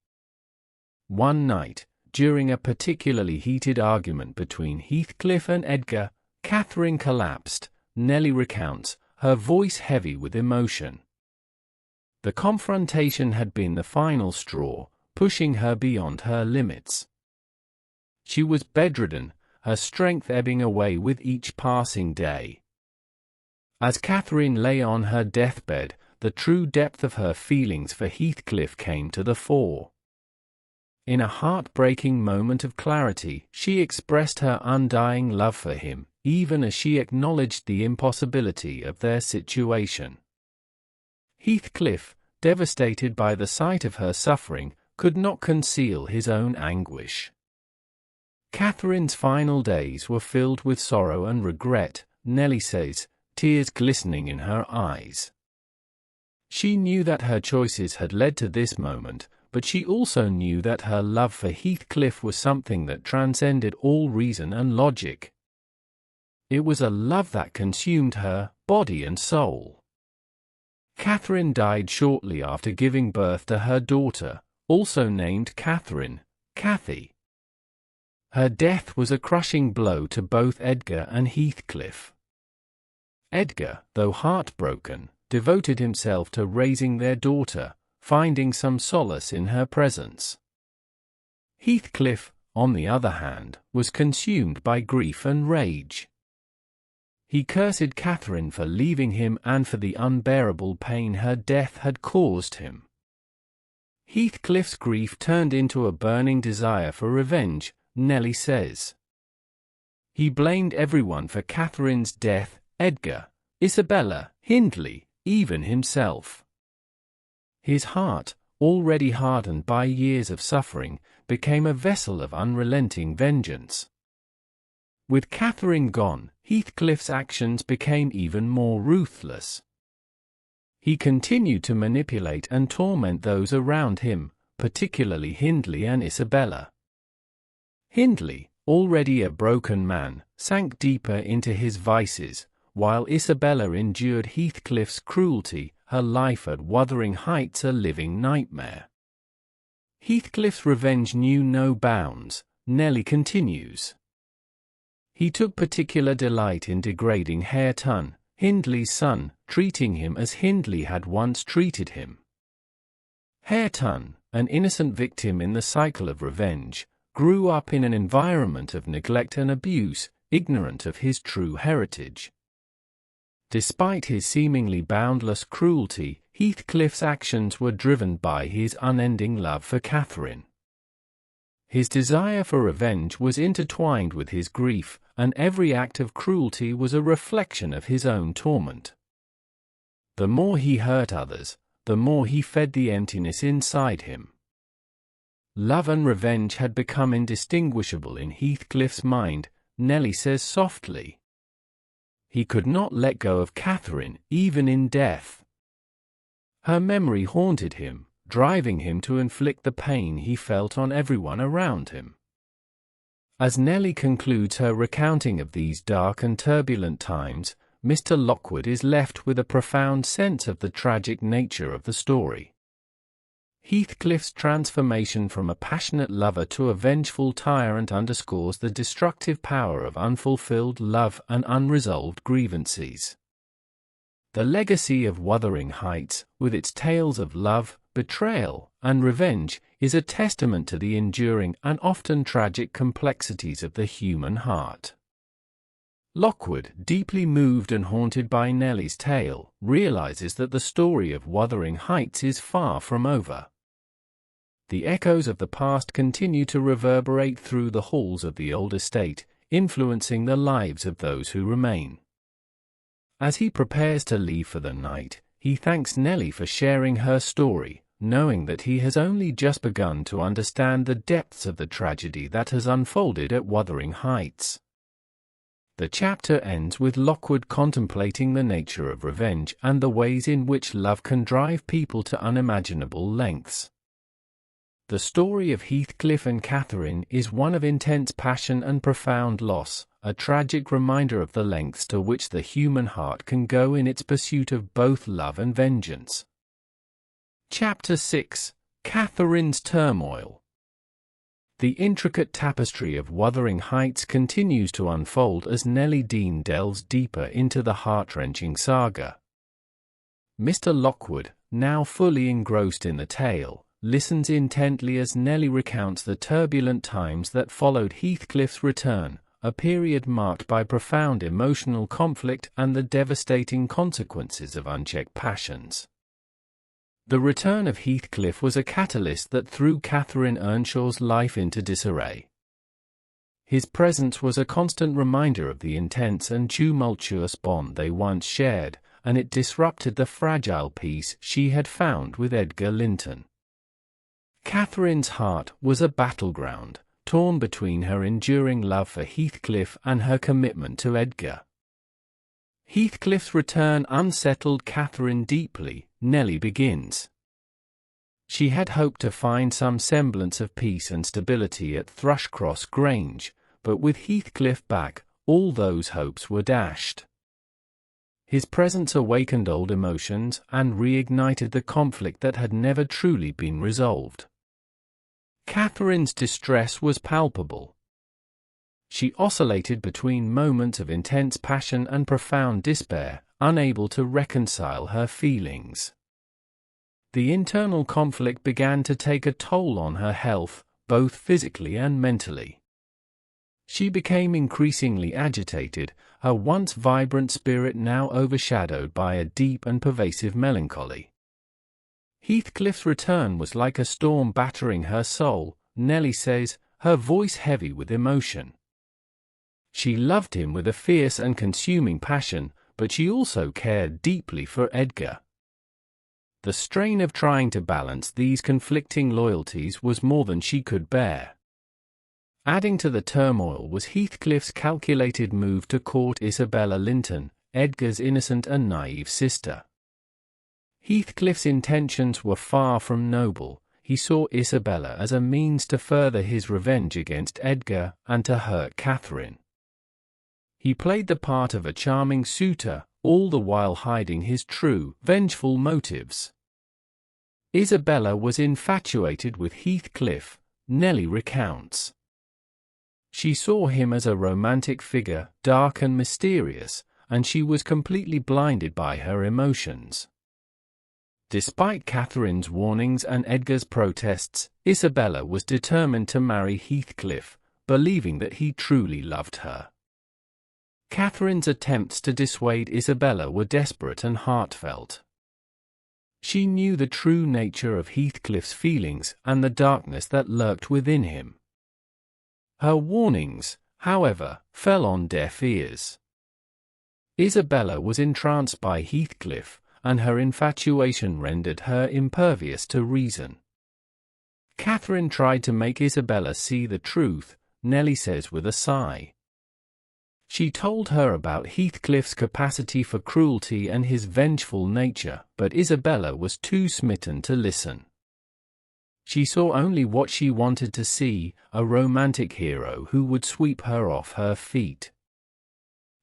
One night, during a particularly heated argument between Heathcliff and Edgar, Catherine collapsed, Nelly recounts, her voice heavy with emotion. The confrontation had been the final straw, pushing her beyond her limits. She was bedridden, her strength ebbing away with each passing day. As Catherine lay on her deathbed, the true depth of her feelings for Heathcliff came to the fore. In a heartbreaking moment of clarity, she expressed her undying love for him, even as she acknowledged the impossibility of their situation. Heathcliff, devastated by the sight of her suffering, could not conceal his own anguish. Catherine's final days were filled with sorrow and regret, Nelly says, tears glistening in her eyes. She knew that her choices had led to this moment, but she also knew that her love for Heathcliff was something that transcended all reason and logic. It was a love that consumed her body and soul. Catherine died shortly after giving birth to her daughter, also named Catherine, Cathy. Her death was a crushing blow to both Edgar and Heathcliff. Edgar, though heartbroken, devoted himself to raising their daughter, finding some solace in her presence. Heathcliff, on the other hand, was consumed by grief and rage. He cursed Catherine for leaving him and for the unbearable pain her death had caused him. Heathcliff's grief turned into a burning desire for revenge, Nelly says. He blamed everyone for Catherine's death, Edgar, Isabella, Hindley, even himself. His heart, already hardened by years of suffering, became a vessel of unrelenting vengeance. With Catherine gone, Heathcliff's actions became even more ruthless. He continued to manipulate and torment those around him, particularly Hindley and Isabella. Hindley, already a broken man, sank deeper into his vices, while Isabella endured Heathcliff's cruelty, her life at Wuthering Heights a living nightmare. Heathcliff's revenge knew no bounds, Nelly continues. He took particular delight in degrading Hareton, Hindley's son, treating him as Hindley had once treated him. Hareton, an innocent victim in the cycle of revenge, grew up in an environment of neglect and abuse, ignorant of his true heritage. Despite his seemingly boundless cruelty, Heathcliff's actions were driven by his unending love for Catherine. His desire for revenge was intertwined with his grief, and every act of cruelty was a reflection of his own torment. The more he hurt others, the more he fed the emptiness inside him. Love and revenge had become indistinguishable in Heathcliff's mind, Nelly says softly. He could not let go of Catherine, even in death. Her memory haunted him, driving him to inflict the pain he felt on everyone around him. As Nelly concludes her recounting of these dark and turbulent times, Mr. Lockwood is left with a profound sense of the tragic nature of the story. Heathcliff's transformation from a passionate lover to a vengeful tyrant underscores the destructive power of unfulfilled love and unresolved grievances. The legacy of Wuthering Heights, with its tales of love, betrayal, and revenge, is a testament to the enduring and often tragic complexities of the human heart. Lockwood, deeply moved and haunted by Nelly's tale, realizes that the story of Wuthering Heights is far from over. The echoes of the past continue to reverberate through the halls of the old estate, influencing the lives of those who remain. As he prepares to leave for the night, he thanks Nelly for sharing her story, knowing that he has only just begun to understand the depths of the tragedy that has unfolded at Wuthering Heights. The chapter ends with Lockwood contemplating the nature of revenge and the ways in which love can drive people to unimaginable lengths. The story of Heathcliff and Catherine is one of intense passion and profound loss, a tragic reminder of the lengths to which the human heart can go in its pursuit of both love and vengeance. Chapter 6: Catherine's Turmoil. The intricate tapestry of Wuthering Heights continues to unfold as Nelly Dean delves deeper into the heart-wrenching saga. Mr. Lockwood, now fully engrossed in the tale, listens intently as Nelly recounts the turbulent times that followed Heathcliff's return, a period marked by profound emotional conflict and the devastating consequences of unchecked passions. The return of Heathcliff was a catalyst that threw Catherine Earnshaw's life into disarray. His presence was a constant reminder of the intense and tumultuous bond they once shared, and it disrupted the fragile peace she had found with Edgar Linton. Catherine's heart was a battleground, torn between her enduring love for Heathcliff and her commitment to Edgar. Heathcliff's return unsettled Catherine deeply, Nelly begins. She had hoped to find some semblance of peace and stability at Thrushcross Grange, but with Heathcliff back, all those hopes were dashed. His presence awakened old emotions and reignited the conflict that had never truly been resolved. Catherine's distress was palpable. She oscillated between moments of intense passion and profound despair, unable to reconcile her feelings. The internal conflict began to take a toll on her health, both physically and mentally. She became increasingly agitated, her once vibrant spirit now overshadowed by a deep and pervasive melancholy. Heathcliff's return was like a storm battering her soul, Nelly says, her voice heavy with emotion. She loved him with a fierce and consuming passion, but she also cared deeply for Edgar. The strain of trying to balance these conflicting loyalties was more than she could bear. Adding to the turmoil was Heathcliff's calculated move to court Isabella Linton, Edgar's innocent and naive sister. Heathcliff's intentions were far from noble. He saw Isabella as a means to further his revenge against Edgar and to hurt Catherine. He played the part of a charming suitor, all the while hiding his true, vengeful motives. Isabella was infatuated with Heathcliff, Nelly recounts. She saw him as a romantic figure, dark and mysterious, and she was completely blinded by her emotions. Despite Catherine's warnings and Edgar's protests, Isabella was determined to marry Heathcliff, believing that he truly loved her. Catherine's attempts to dissuade Isabella were desperate and heartfelt. She knew the true nature of Heathcliff's feelings and the darkness that lurked within him. Her warnings, however, fell on deaf ears. Isabella was entranced by Heathcliff, and her infatuation rendered her impervious to reason. Catherine tried to make Isabella see the truth, Nelly says with a sigh. She told her about Heathcliff's capacity for cruelty and his vengeful nature, but Isabella was too smitten to listen. She saw only what she wanted to see, a romantic hero who would sweep her off her feet.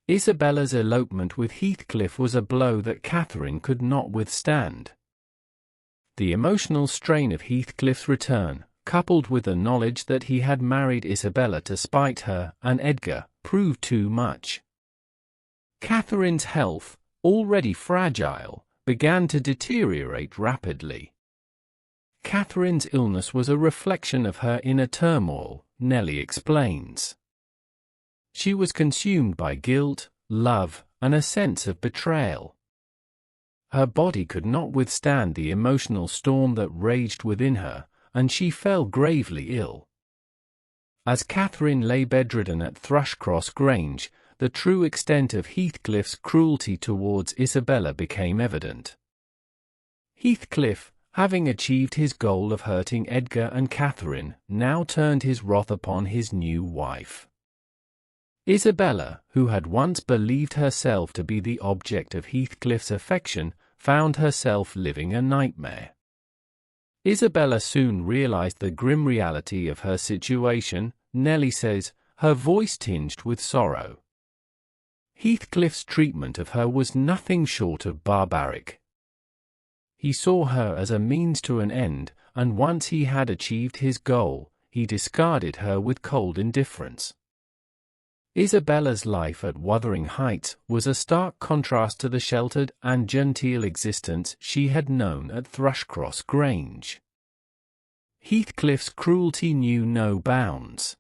Isabella's elopement with Heathcliff was a blow that Catherine could not withstand. The emotional strain of Heathcliff's return, coupled with the knowledge that he had married Isabella to spite her and Edgar, proved too much. Catherine's health, already fragile, began to deteriorate rapidly. Catherine's illness was a reflection of her inner turmoil, Nelly explains. She was consumed by guilt, love, and a sense of betrayal. Her body could not withstand the emotional storm that raged within her, and she fell gravely ill. As Catherine lay bedridden at Thrushcross Grange, the true extent of Heathcliff's cruelty towards Isabella became evident. Heathcliff, having achieved his goal of hurting Edgar and Catherine, now turned his wrath upon his new wife. Isabella, who had once believed herself to be the object of Heathcliff's affection, found herself living a nightmare. Isabella soon realized the grim reality of her situation, Nelly says, her voice tinged with sorrow. Heathcliff's treatment of her was nothing short of barbaric. He saw her as a means to an end, and once he had achieved his goal, he discarded her with cold indifference. Isabella's life at Wuthering Heights was a stark contrast to the sheltered and genteel existence she had known at Thrushcross Grange. Heathcliff's cruelty knew no bounds.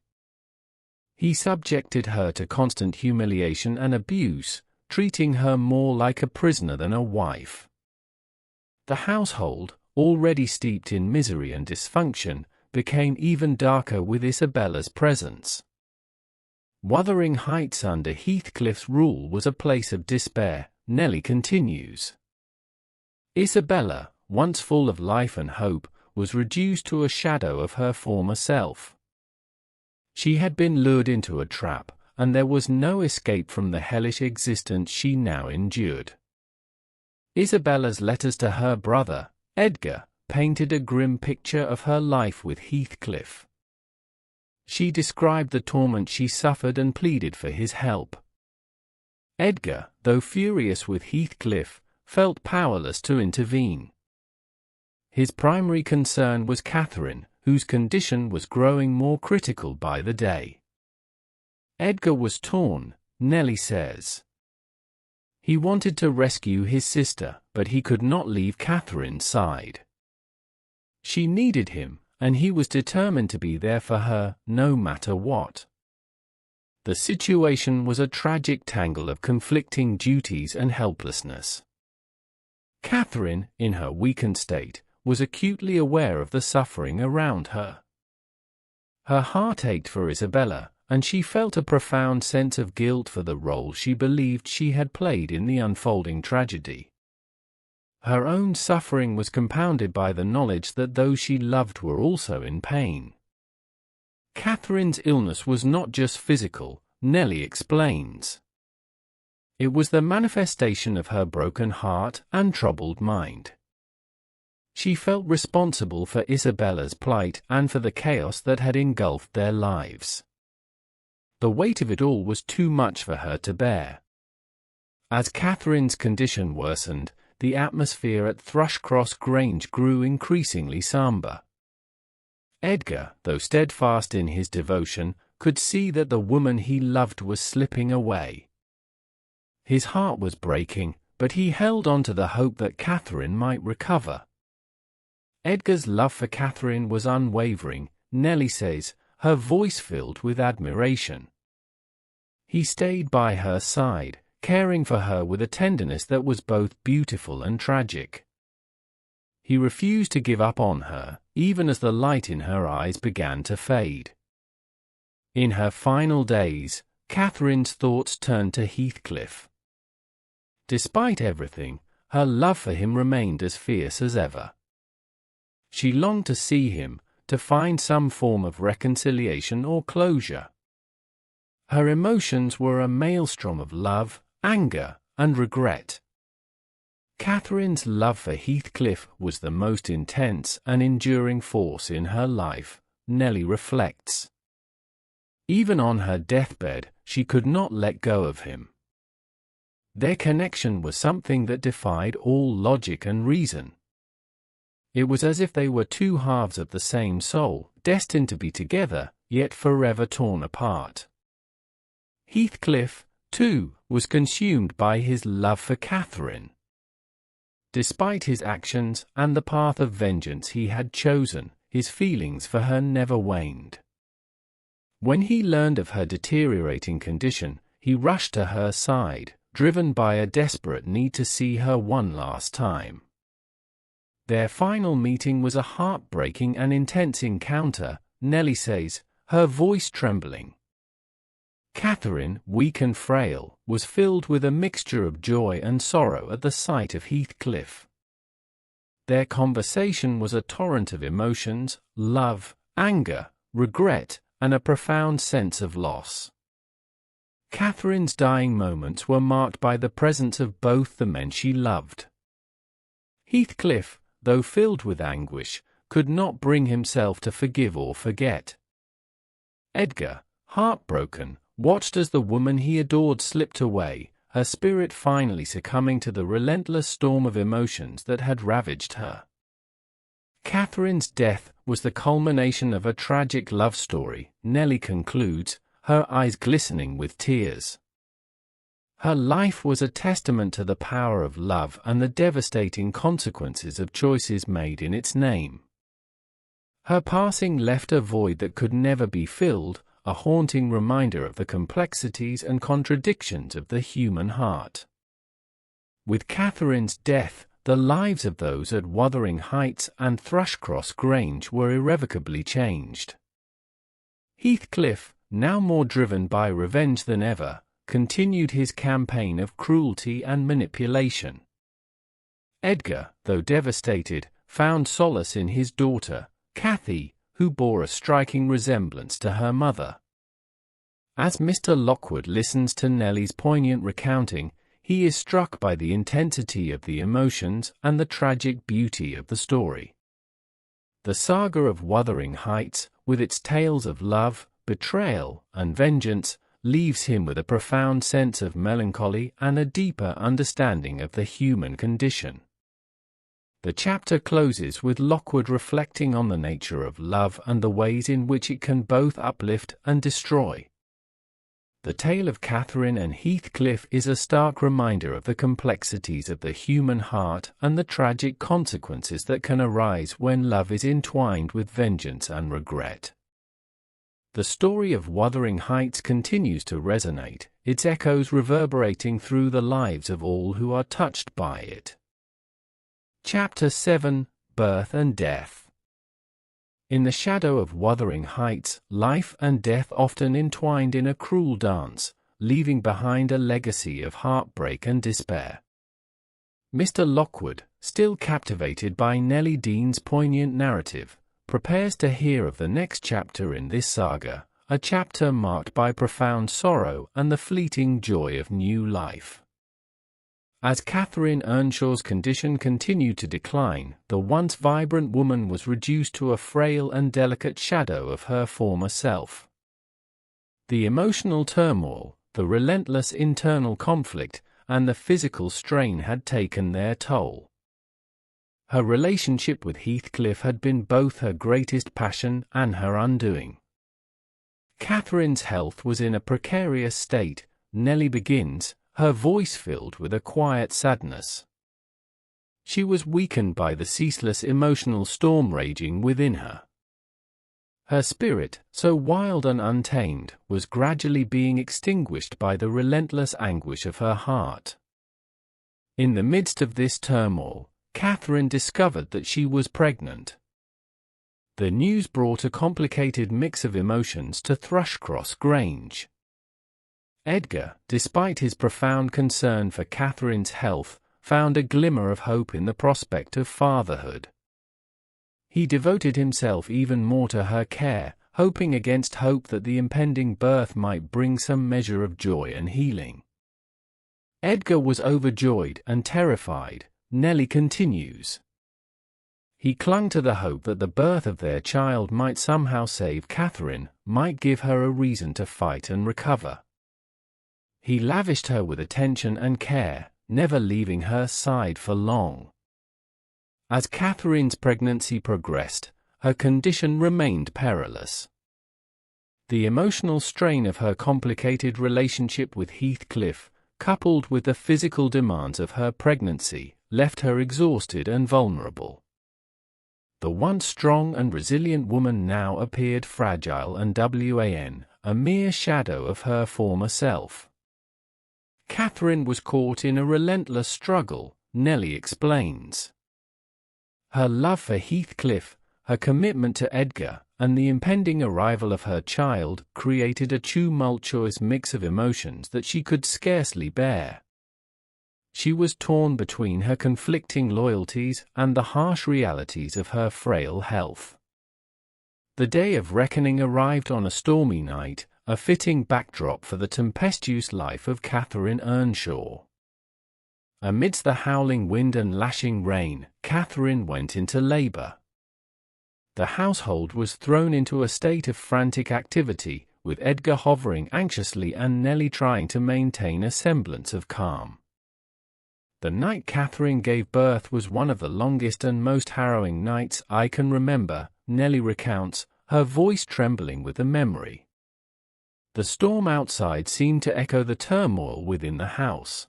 He subjected her to constant humiliation and abuse, treating her more like a prisoner than a wife. The household, already steeped in misery and dysfunction, became even darker with Isabella's presence. Wuthering Heights under Heathcliff's rule was a place of despair, Nelly continues. Isabella, once full of life and hope, was reduced to a shadow of her former self. She had been lured into a trap, and there was no escape from the hellish existence she now endured. Isabella's letters to her brother, Edgar, painted a grim picture of her life with Heathcliff. She described the torment she suffered and pleaded for his help. Edgar, though furious with Heathcliff, felt powerless to intervene. His primary concern was Catherine, whose condition was growing more critical by the day. Edgar was torn, Nelly says. He wanted to rescue his sister, but he could not leave Catherine's side. She needed him, and he was determined to be there for her, no matter what. The situation was a tragic tangle of conflicting duties and helplessness. Catherine, in her weakened state, was acutely aware of the suffering around her. Her heart ached for Isabella, and she felt a profound sense of guilt for the role she believed she had played in the unfolding tragedy. Her own suffering was compounded by the knowledge that those she loved were also in pain. Catherine's illness was not just physical, Nelly explains. It was the manifestation of her broken heart and troubled mind. She felt responsible for Isabella's plight and for the chaos that had engulfed their lives. The weight of it all was too much for her to bear. As Catherine's condition worsened, the atmosphere at Thrushcross Grange grew increasingly sombre. Edgar, though steadfast in his devotion, could see that the woman he loved was slipping away. His heart was breaking, but he held on to the hope that Catherine might recover. Edgar's love for Catherine was unwavering, Nelly says, her voice filled with admiration. He stayed by her side, caring for her with a tenderness that was both beautiful and tragic. He refused to give up on her, even as the light in her eyes began to fade. In her final days, Catherine's thoughts turned to Heathcliff. Despite everything, her love for him remained as fierce as ever. She longed to see him, to find some form of reconciliation or closure. Her emotions were a maelstrom of love, anger, and regret. Catherine's love for Heathcliff was the most intense and enduring force in her life, Nelly reflects. Even on her deathbed, she could not let go of him. Their connection was something that defied all logic and reason. It was as if they were two halves of the same soul, destined to be together, yet forever torn apart. Heathcliff, too, was consumed by his love for Catherine. Despite his actions and the path of vengeance he had chosen, his feelings for her never waned. When he learned of her deteriorating condition, he rushed to her side, driven by a desperate need to see her one last time. Their final meeting was a heartbreaking and intense encounter, Nelly says, her voice trembling. Catherine, weak and frail, was filled with a mixture of joy and sorrow at the sight of Heathcliff. Their conversation was a torrent of emotions, love, anger, regret, and a profound sense of loss. Catherine's dying moments were marked by the presence of both the men she loved. Heathcliff, though filled with anguish, could not bring himself to forgive or forget. Edgar, heartbroken, watched as the woman he adored slipped away, her spirit finally succumbing to the relentless storm of emotions that had ravaged her. Catherine's death was the culmination of a tragic love story, Nelly concludes, her eyes glistening with tears. Her life was a testament to the power of love and the devastating consequences of choices made in its name. Her passing left a void that could never be filled, a haunting reminder of the complexities and contradictions of the human heart. With Catherine's death, the lives of those at Wuthering Heights and Thrushcross Grange were irrevocably changed. Heathcliff, now more driven by revenge than ever, continued his campaign of cruelty and manipulation. Edgar, though devastated, found solace in his daughter, Cathy, who bore a striking resemblance to her mother. As Mr. Lockwood listens to Nelly's poignant recounting, he is struck by the intensity of the emotions and the tragic beauty of the story. The saga of Wuthering Heights, with its tales of love, betrayal, and vengeance, leaves him with a profound sense of melancholy and a deeper understanding of the human condition. The chapter closes with Lockwood reflecting on the nature of love and the ways in which it can both uplift and destroy. The tale of Catherine and Heathcliff is a stark reminder of the complexities of the human heart and the tragic consequences that can arise when love is entwined with vengeance and regret. The story of Wuthering Heights continues to resonate, its echoes reverberating through the lives of all who are touched by it. Chapter 7: Birth and Death. In the shadow of Wuthering Heights, life and death often entwined in a cruel dance, leaving behind a legacy of heartbreak and despair. Mr. Lockwood, still captivated by Nelly Dean's poignant narrative, prepares to hear of the next chapter in this saga, a chapter marked by profound sorrow and the fleeting joy of new life. As Catherine Earnshaw's condition continued to decline, the once vibrant woman was reduced to a frail and delicate shadow of her former self. The emotional turmoil, the relentless internal conflict, and the physical strain had taken their toll. Her relationship with Heathcliff had been both her greatest passion and her undoing. Catherine's health was in a precarious state, Nelly begins, her voice filled with a quiet sadness. She was weakened by the ceaseless emotional storm raging within her. Her spirit, so wild and untamed, was gradually being extinguished by the relentless anguish of her heart. In the midst of this turmoil, Catherine discovered that she was pregnant. The news brought a complicated mix of emotions to Thrushcross Grange. Edgar, despite his profound concern for Catherine's health, found a glimmer of hope in the prospect of fatherhood. He devoted himself even more to her care, hoping against hope that the impending birth might bring some measure of joy and healing. Edgar was overjoyed and terrified, Nelly continues. He clung to the hope that the birth of their child might somehow save Catherine, might give her a reason to fight and recover. He lavished her with attention and care, never leaving her side for long. As Catherine's pregnancy progressed, her condition remained perilous. The emotional strain of her complicated relationship with Heathcliff, coupled with the physical demands of her pregnancy, left her exhausted and vulnerable. The once strong and resilient woman now appeared fragile and a mere shadow of her former self. Catherine was caught in a relentless struggle, Nelly explains. Her love for Heathcliff, her commitment to Edgar, and the impending arrival of her child created a tumultuous mix of emotions that she could scarcely bear. She was torn between her conflicting loyalties and the harsh realities of her frail health. The day of reckoning arrived on a stormy night, a fitting backdrop for the tempestuous life of Catherine Earnshaw. Amidst the howling wind and lashing rain, Catherine went into labor. The household was thrown into a state of frantic activity, with Edgar hovering anxiously and Nelly trying to maintain a semblance of calm. The night Catherine gave birth was one of the longest and most harrowing nights I can remember, Nelly recounts, her voice trembling with the memory. The storm outside seemed to echo the turmoil within the house.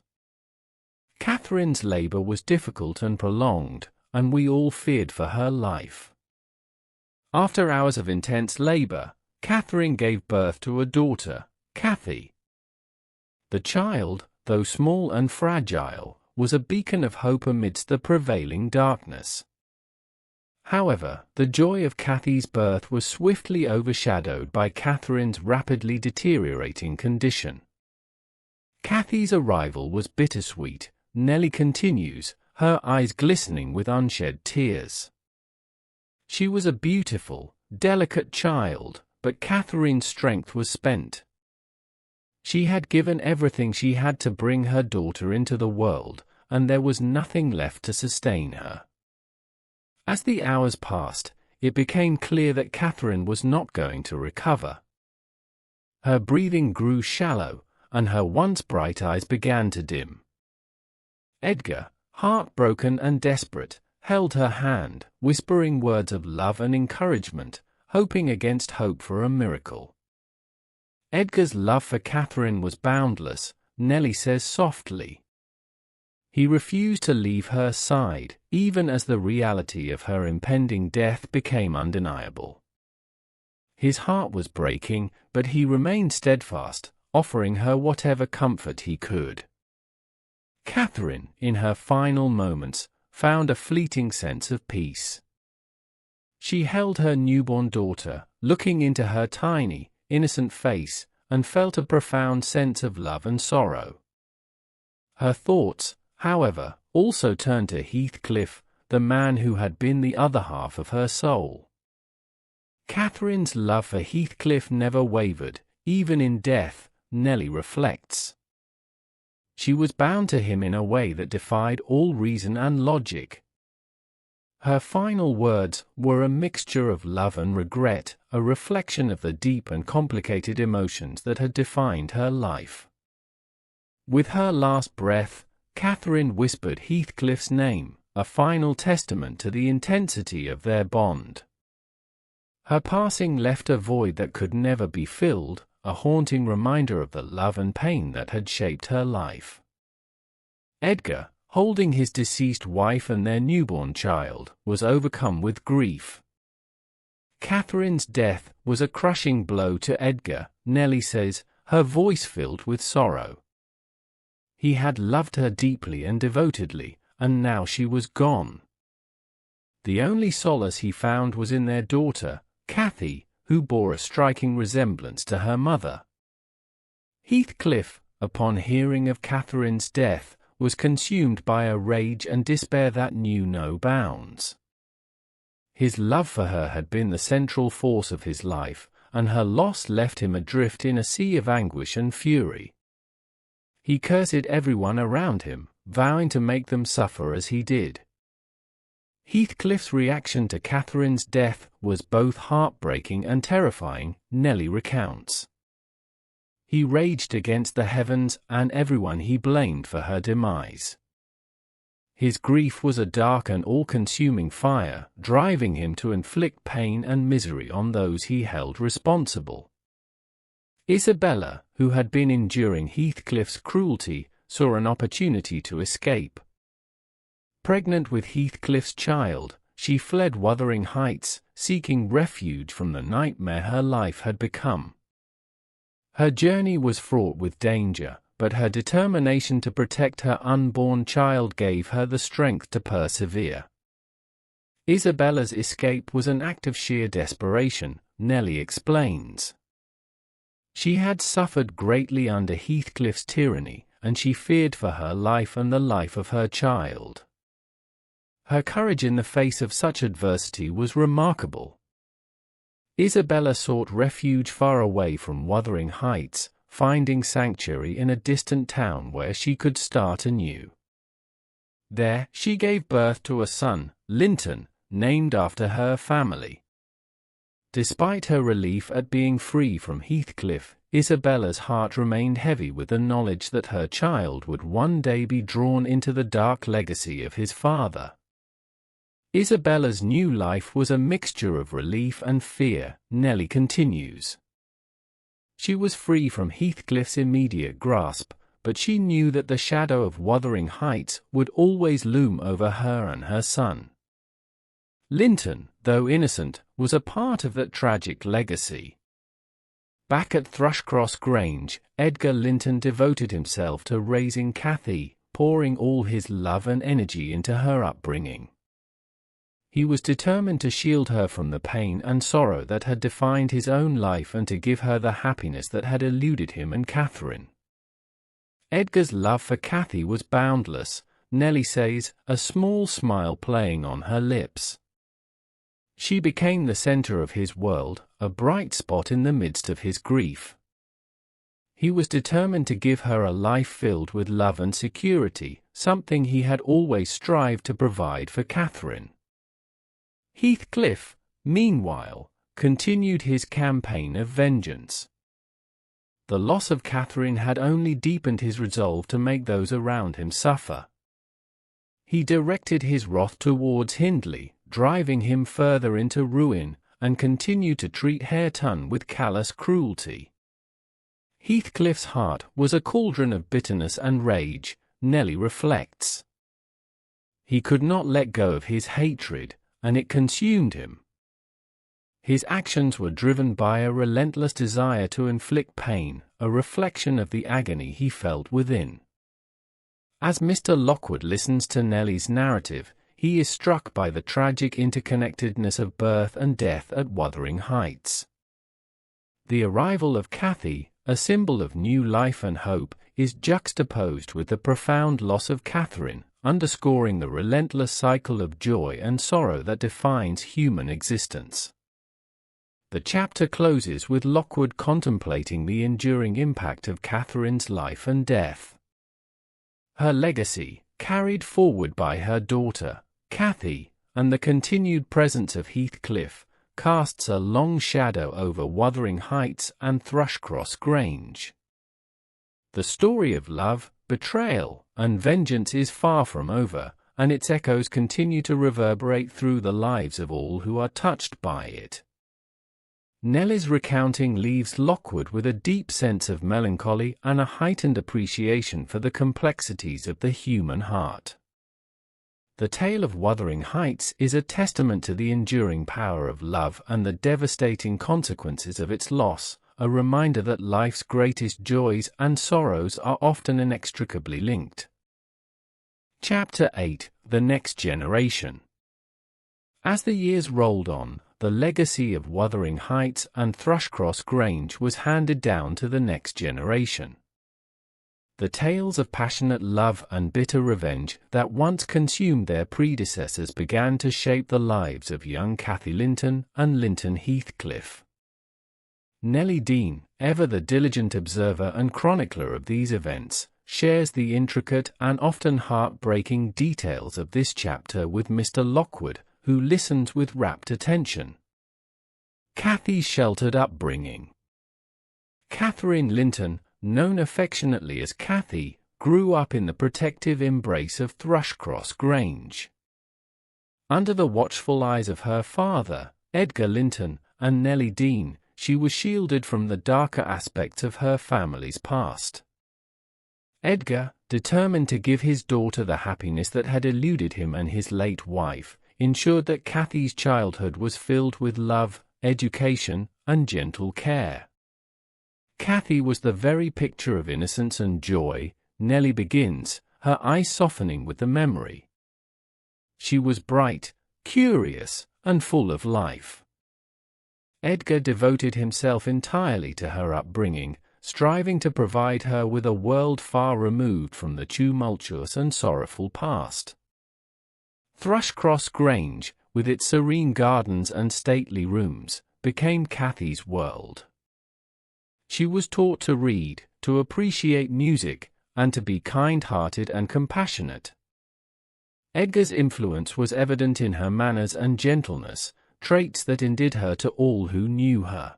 Catherine's labor was difficult and prolonged, and we all feared for her life. After hours of intense labor, Catherine gave birth to a daughter, Cathy. The child, though small and fragile, was a beacon of hope amidst the prevailing darkness. However, the joy of Cathy's birth was swiftly overshadowed by Catherine's rapidly deteriorating condition. Cathy's arrival was bittersweet, Nelly continues, her eyes glistening with unshed tears. She was a beautiful, delicate child, but Catherine's strength was spent. She had given everything she had to bring her daughter into the world, and there was nothing left to sustain her. As the hours passed, it became clear that Catherine was not going to recover. Her breathing grew shallow, and her once bright eyes began to dim. Edgar, heartbroken and desperate, held her hand, whispering words of love and encouragement, hoping against hope for a miracle. Edgar's love for Catherine was boundless, Nelly says softly. He refused to leave her side, even as the reality of her impending death became undeniable. His heart was breaking, but he remained steadfast, offering her whatever comfort he could. Catherine, in her final moments, found a fleeting sense of peace. She held her newborn daughter, looking into her tiny, innocent face, and felt a profound sense of love and sorrow. Her thoughts, however, also turned to Heathcliff, the man who had been the other half of her soul. Catherine's love for Heathcliff never wavered, even in death, Nelly reflects. She was bound to him in a way that defied all reason and logic. Her final words were a mixture of love and regret, a reflection of the deep and complicated emotions that had defined her life. With her last breath, Catherine whispered Heathcliff's name, a final testament to the intensity of their bond. Her passing left a void that could never be filled, a haunting reminder of the love and pain that had shaped her life. Edgar, holding his deceased wife and their newborn child, was overcome with grief. Catherine's death was a crushing blow to Edgar, Nelly says, her voice filled with sorrow. He had loved her deeply and devotedly, and now she was gone. The only solace he found was in their daughter, Cathy, who bore a striking resemblance to her mother. Heathcliff, upon hearing of Catherine's death, was consumed by a rage and despair that knew no bounds. His love for her had been the central force of his life, and her loss left him adrift in a sea of anguish and fury. He cursed everyone around him, vowing to make them suffer as he did. Heathcliff's reaction to Catherine's death was both heartbreaking and terrifying, Nelly recounts. He raged against the heavens and everyone he blamed for her demise. His grief was a dark and all-consuming fire, driving him to inflict pain and misery on those he held responsible. Isabella, who had been enduring Heathcliff's cruelty, saw an opportunity to escape. Pregnant with Heathcliff's child, she fled Wuthering Heights, seeking refuge from the nightmare her life had become. Her journey was fraught with danger, but her determination to protect her unborn child gave her the strength to persevere. Isabella's escape was an act of sheer desperation, Nelly explains. She had suffered greatly under Heathcliff's tyranny, and she feared for her life and the life of her child. Her courage in the face of such adversity was remarkable. Isabella sought refuge far away from Wuthering Heights, finding sanctuary in a distant town where she could start anew. There, she gave birth to a son, Linton, named after her family. Despite her relief at being free from Heathcliff, Isabella's heart remained heavy with the knowledge that her child would one day be drawn into the dark legacy of his father. Isabella's new life was a mixture of relief and fear, Nelly continues. She was free from Heathcliff's immediate grasp, but she knew that the shadow of Wuthering Heights would always loom over her and her son. Linton, though innocent, was a part of that tragic legacy. Back at Thrushcross Grange, Edgar Linton devoted himself to raising Cathy, pouring all his love and energy into her upbringing. He was determined to shield her from the pain and sorrow that had defined his own life and to give her the happiness that had eluded him and Catherine. Edgar's love for Cathy was boundless, Nelly says, a small smile playing on her lips. She became the center of his world, a bright spot in the midst of his grief. He was determined to give her a life filled with love and security, something he had always strived to provide for Catherine. Heathcliff, meanwhile, continued his campaign of vengeance. The loss of Catherine had only deepened his resolve to make those around him suffer. He directed his wrath towards Hindley, driving him further into ruin, and continued to treat Hareton with callous cruelty. Heathcliff's heart was a cauldron of bitterness and rage, Nelly reflects. He could not let go of his hatred, and it consumed him. His actions were driven by a relentless desire to inflict pain, a reflection of the agony he felt within. As Mr. Lockwood listens to Nelly's narrative, he is struck by the tragic interconnectedness of birth and death at Wuthering Heights. The arrival of Cathy, a symbol of new life and hope, is juxtaposed with the profound loss of Catherine, underscoring the relentless cycle of joy and sorrow that defines human existence. The chapter closes with Lockwood contemplating the enduring impact of Catherine's life and death. Her legacy, carried forward by her daughter, Cathy, and the continued presence of Heathcliff, casts a long shadow over Wuthering Heights and Thrushcross Grange. The story of love, betrayal, and vengeance is far from over, and its echoes continue to reverberate through the lives of all who are touched by it. Nelly's recounting leaves Lockwood with a deep sense of melancholy and a heightened appreciation for the complexities of the human heart. The tale of Wuthering Heights is a testament to the enduring power of love and the devastating consequences of its loss, a reminder that life's greatest joys and sorrows are often inextricably linked. Chapter 8: The Next Generation. As the years rolled on, the legacy of Wuthering Heights and Thrushcross Grange was handed down to the next generation. The tales of passionate love and bitter revenge that once consumed their predecessors began to shape the lives of young Catherine Linton and Linton Heathcliff. Nelly Dean, ever the diligent observer and chronicler of these events, shares the intricate and often heartbreaking details of this chapter with Mr. Lockwood, who listens with rapt attention. Cathy's sheltered upbringing. Catherine Linton, known affectionately as Cathy, grew up in the protective embrace of Thrushcross Grange. Under the watchful eyes of her father, Edgar Linton, and Nelly Dean, she was shielded from the darker aspects of her family's past. Edgar, determined to give his daughter the happiness that had eluded him and his late wife, ensured that Cathy's childhood was filled with love, education, and gentle care. Cathy was the very picture of innocence and joy, Nelly begins, her eyes softening with the memory. She was bright, curious, and full of life. Edgar devoted himself entirely to her upbringing, striving to provide her with a world far removed from the tumultuous and sorrowful past. Thrushcross Grange, with its serene gardens and stately rooms, became Cathy's world. She was taught to read, to appreciate music, and to be kind-hearted and compassionate. Edgar's influence was evident in her manners and gentleness, traits that endeared her to all who knew her.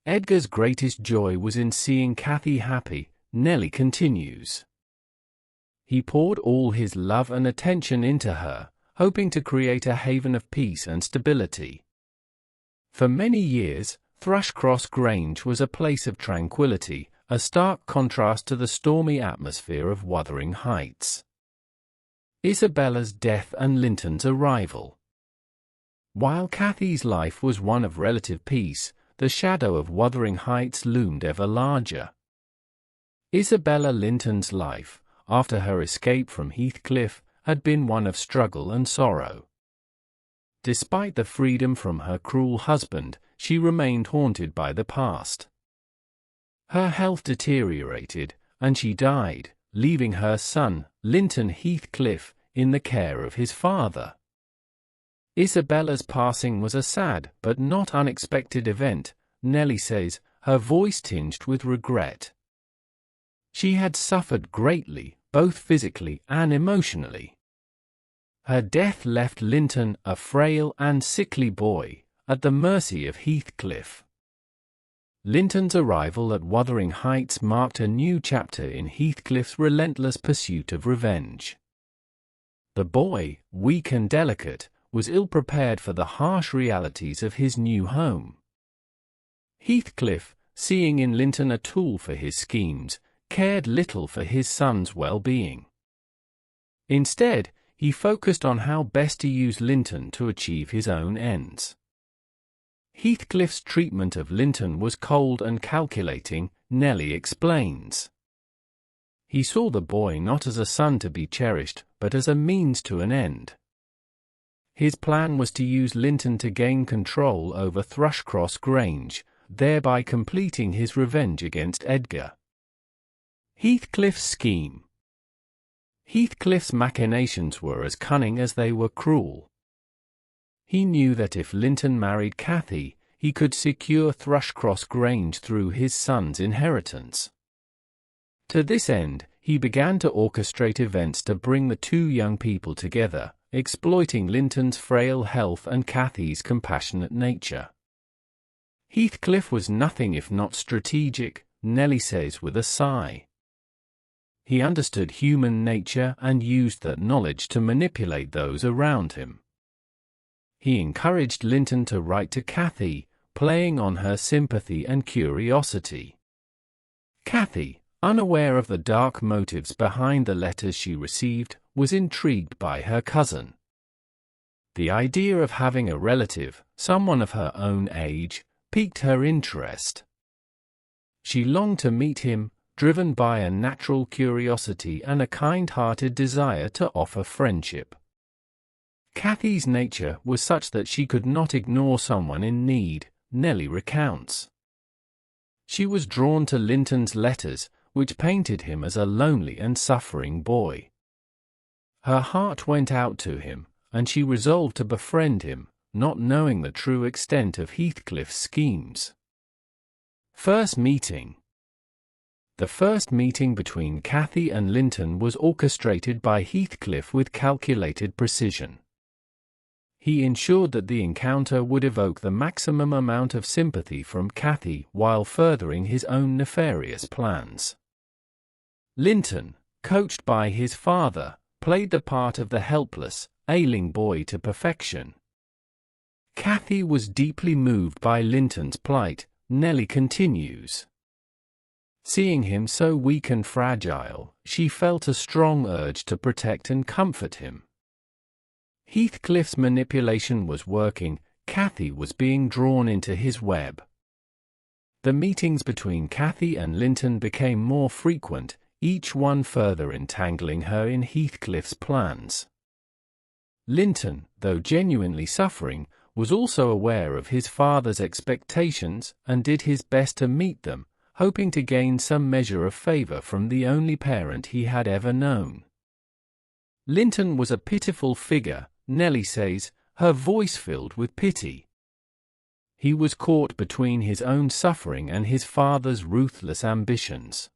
Edgar's greatest joy was in seeing Cathy happy, Nelly continues. He poured all his love and attention into her, hoping to create a haven of peace and stability. For many years, Thrushcross Grange was a place of tranquility, a stark contrast to the stormy atmosphere of Wuthering Heights. Isabella's death and Linton's arrival. While Cathy's life was one of relative peace, the shadow of Wuthering Heights loomed ever larger. Isabella Linton's life, after her escape from Heathcliff, had been one of struggle and sorrow. Despite the freedom from her cruel husband, she remained haunted by the past. Her health deteriorated, and she died, leaving her son, Linton Heathcliff, in the care of his father. Isabella's passing was a sad but not unexpected event, Nelly says, her voice tinged with regret. She had suffered greatly, both physically and emotionally. Her death left Linton, a frail and sickly boy, at the mercy of Heathcliff. Linton's arrival at Wuthering Heights marked a new chapter in Heathcliff's relentless pursuit of revenge. The boy, weak and delicate, was ill-prepared for the harsh realities of his new home. Heathcliff, seeing in Linton a tool for his schemes, cared little for his son's well-being. Instead, he focused on how best to use Linton to achieve his own ends. Heathcliff's treatment of Linton was cold and calculating, Nelly explains. He saw the boy not as a son to be cherished, but as a means to an end. His plan was to use Linton to gain control over Thrushcross Grange, thereby completing his revenge against Edgar. Heathcliff's scheme. Heathcliff's machinations were as cunning as they were cruel. He knew that if Linton married Cathy, he could secure Thrushcross Grange through his son's inheritance. To this end, he began to orchestrate events to bring the two young people together, exploiting Linton's frail health and Cathy's compassionate nature. Heathcliff was nothing if not strategic, Nelly says with a sigh. He understood human nature and used that knowledge to manipulate those around him. He encouraged Linton to write to Cathy, playing on her sympathy and curiosity. Cathy, unaware of the dark motives behind the letters she received, was intrigued by her cousin. The idea of having a relative, someone of her own age, piqued her interest. She longed to meet him, driven by a natural curiosity and a kind-hearted desire to offer friendship. Cathy's nature was such that she could not ignore someone in need, Nelly recounts. She was drawn to Linton's letters, which painted him as a lonely and suffering boy. Her heart went out to him, and she resolved to befriend him, not knowing the true extent of Heathcliff's schemes. First meeting. The first meeting between Cathy and Linton was orchestrated by Heathcliff with calculated precision. He ensured that the encounter would evoke the maximum amount of sympathy from Cathy while furthering his own nefarious plans. Linton, coached by his father, played the part of the helpless, ailing boy to perfection. Cathy was deeply moved by Linton's plight, Nelly continues. Seeing him so weak and fragile, she felt a strong urge to protect and comfort him. Heathcliff's manipulation was working, Cathy was being drawn into his web. The meetings between Cathy and Linton became more frequent, each one further entangling her in Heathcliff's plans. Linton, though genuinely suffering, was also aware of his father's expectations and did his best to meet them, hoping to gain some measure of favour from the only parent he had ever known. Linton was a pitiful figure, Nelly says, her voice filled with pity. He was caught between his own suffering and his father's ruthless ambitions.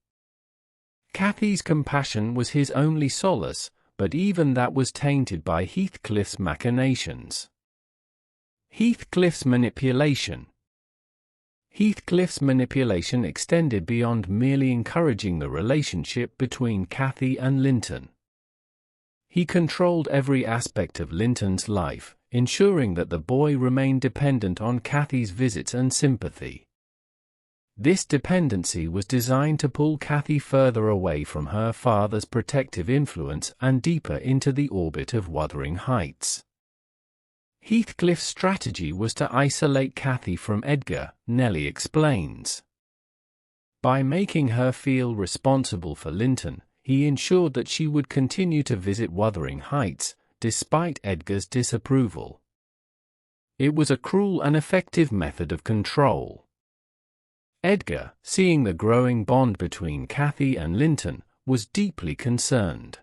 Cathy's compassion was his only solace, but even that was tainted by Heathcliff's machinations. Heathcliff's manipulation. Heathcliff's manipulation extended beyond merely encouraging the relationship between Cathy and Linton. He controlled every aspect of Linton's life, ensuring that the boy remained dependent on Cathy's visits and sympathy. This dependency was designed to pull Cathy further away from her father's protective influence and deeper into the orbit of Wuthering Heights. Heathcliff's strategy was to isolate Cathy from Edgar, Nelly explains. By making her feel responsible for Linton, he ensured that she would continue to visit Wuthering Heights, despite Edgar's disapproval. It was a cruel and effective method of control. Edgar, seeing the growing bond between Cathy and Linton, was deeply concerned.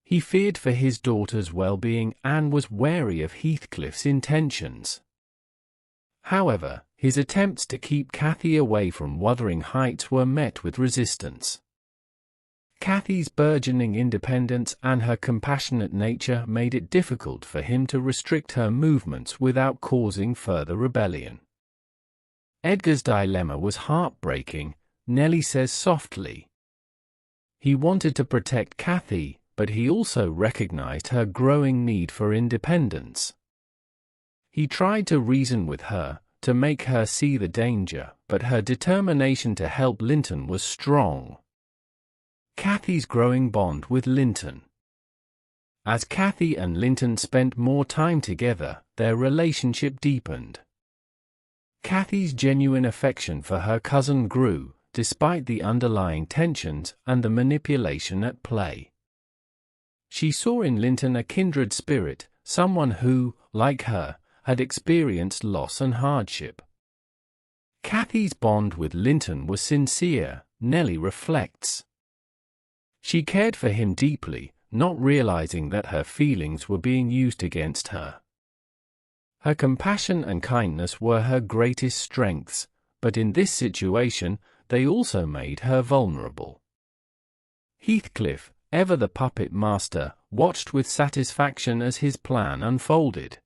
He feared for his daughter's well-being and was wary of Heathcliff's intentions. However, his attempts to keep Cathy away from Wuthering Heights were met with resistance. Cathy's burgeoning independence and her compassionate nature made it difficult for him to restrict her movements without causing further rebellion. Edgar's dilemma was heartbreaking, Nelly says softly. He wanted to protect Cathy, but he also recognized her growing need for independence. He tried to reason with her, to make her see the danger, but her determination to help Linton was strong. Cathy's growing bond with Linton. As Cathy and Linton spent more time together, their relationship deepened. Cathy's genuine affection for her cousin grew, despite the underlying tensions and the manipulation at play. She saw in Linton a kindred spirit, someone who, like her, had experienced loss and hardship. Cathy's bond with Linton was sincere, Nelly reflects. She cared for him deeply, not realizing that her feelings were being used against her. Her compassion and kindness were her greatest strengths, but in this situation, they also made her vulnerable. Heathcliff, ever the puppet master, watched with satisfaction as his plan unfolded.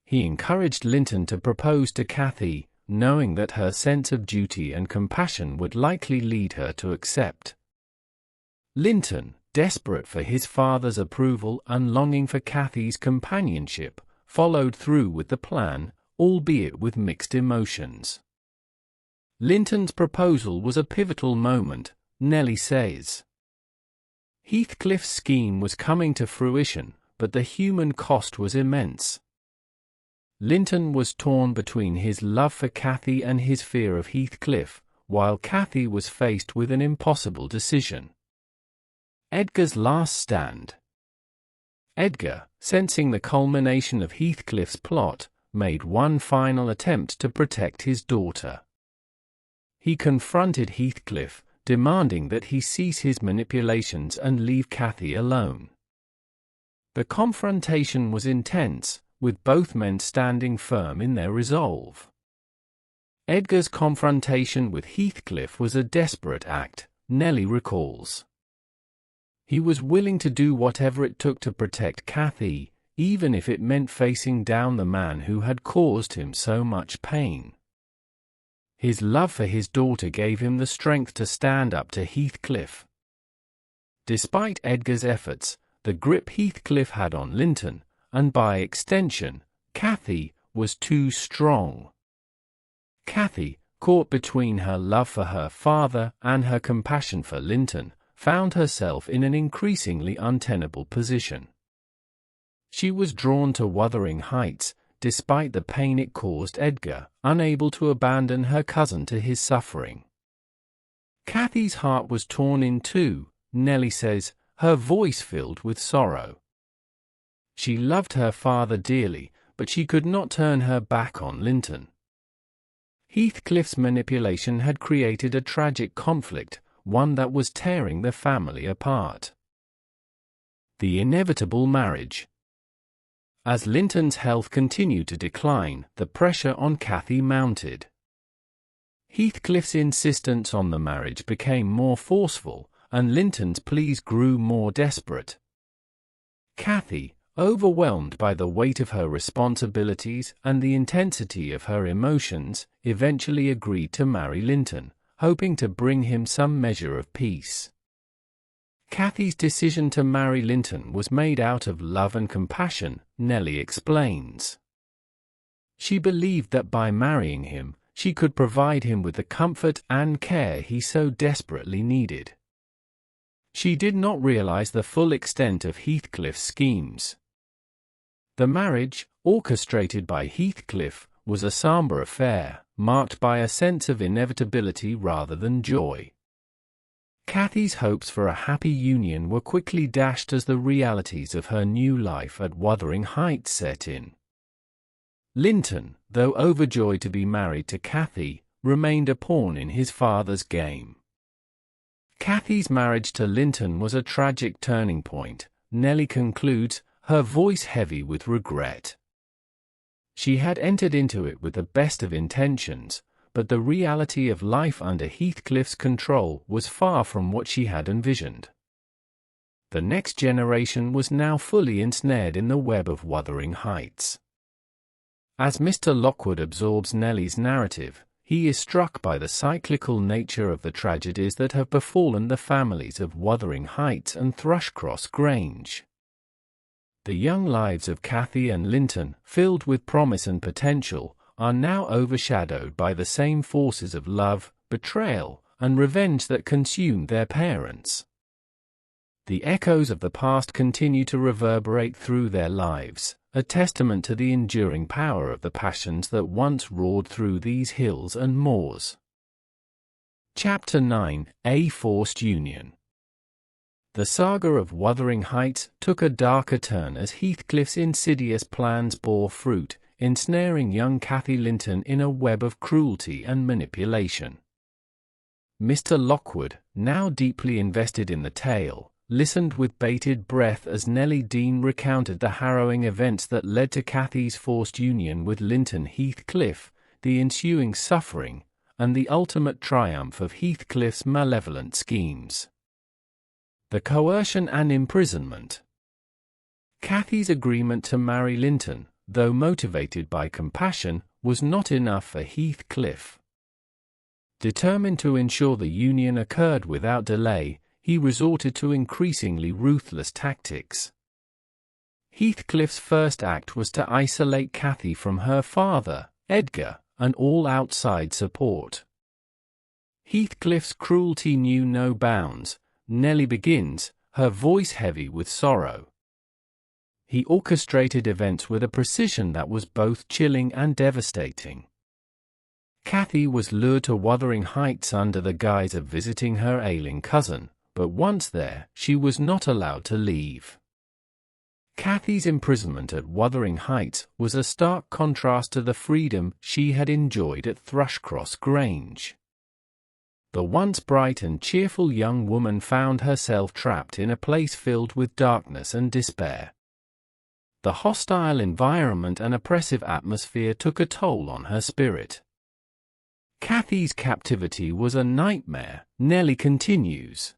He encouraged Linton to propose to Cathy, knowing that her sense of duty and compassion would likely lead her to accept. Linton, desperate for his father's approval and longing for Cathy's companionship, followed through with the plan, albeit with mixed emotions. Linton's proposal was a pivotal moment, Nelly says. Heathcliff's scheme was coming to fruition, but the human cost was immense. Linton was torn between his love for Cathy and his fear of Heathcliff, while Cathy was faced with an impossible decision. Edgar's last stand. Edgar, sensing the culmination of Heathcliff's plot, made one final attempt to protect his daughter. He confronted Heathcliff, demanding that he cease his manipulations and leave Cathy alone. The confrontation was intense, with both men standing firm in their resolve. Edgar's confrontation with Heathcliff was a desperate act, Nelly recalls. He was willing to do whatever it took to protect Cathy, even if it meant facing down the man who had caused him so much pain. His love for his daughter gave him the strength to stand up to Heathcliff. Despite Edgar's efforts, the grip Heathcliff had on Linton, and by extension, Cathy, was too strong. Cathy, caught between her love for her father and her compassion for Linton, found herself in an increasingly untenable position. She was drawn to Wuthering Heights, despite the pain it caused Edgar, unable to abandon her cousin to his suffering. Cathy's heart was torn in two, Nelly says, her voice filled with sorrow. She loved her father dearly, but she could not turn her back on Linton. Heathcliff's manipulation had created a tragic conflict, one that was tearing the family apart. The inevitable marriage. As Linton's health continued to decline, the pressure on Cathy mounted. Heathcliff's insistence on the marriage became more forceful, and Linton's pleas grew more desperate. Cathy, overwhelmed by the weight of her responsibilities and the intensity of her emotions, eventually agreed to marry Linton, hoping to bring him some measure of peace. Cathy's decision to marry Linton was made out of love and compassion, Nelly explains. She believed that by marrying him, she could provide him with the comfort and care he so desperately needed. She did not realize the full extent of Heathcliff's schemes. The marriage, orchestrated by Heathcliff, was a somber affair, marked by a sense of inevitability rather than joy. Cathy's hopes for a happy union were quickly dashed as the realities of her new life at Wuthering Heights set in. Linton, though overjoyed to be married to Cathy, remained a pawn in his father's game. Cathy's marriage to Linton was a tragic turning point, Nelly concludes, her voice heavy with regret. She had entered into it with the best of intentions, but the reality of life under Heathcliff's control was far from what she had envisioned. The next generation was now fully ensnared in the web of Wuthering Heights. As Mr. Lockwood absorbs Nelly's narrative, he is struck by the cyclical nature of the tragedies that have befallen the families of Wuthering Heights and Thrushcross Grange. The young lives of Cathy and Linton, filled with promise and potential, are now overshadowed by the same forces of love, betrayal, and revenge that consumed their parents. The echoes of the past continue to reverberate through their lives, a testament to the enduring power of the passions that once roared through these hills and moors. Chapter 9: A Forced Union. The saga of Wuthering Heights took a darker turn as Heathcliff's insidious plans bore fruit, ensnaring young Cathy Linton in a web of cruelty and manipulation. Mr. Lockwood, now deeply invested in the tale, listened with bated breath as Nelly Dean recounted the harrowing events that led to Cathy's forced union with Linton Heathcliff, the ensuing suffering, and the ultimate triumph of Heathcliff's malevolent schemes. The coercion and imprisonment. Cathy's agreement to marry Linton, though motivated by compassion, was not enough for Heathcliff. Determined to ensure the union occurred without delay, he resorted to increasingly ruthless tactics. Heathcliff's first act was to isolate Cathy from her father, Edgar, and all outside support. Heathcliff's cruelty knew no bounds, Nelly begins, her voice heavy with sorrow. He orchestrated events with a precision that was both chilling and devastating. Cathy was lured to Wuthering Heights under the guise of visiting her ailing cousin, but once there, she was not allowed to leave. Cathy's imprisonment at Wuthering Heights was a stark contrast to the freedom she had enjoyed at Thrushcross Grange. The once bright and cheerful young woman found herself trapped in a place filled with darkness and despair. The hostile environment and oppressive atmosphere took a toll on her spirit. Cathy's captivity was a nightmare, Nelly continues.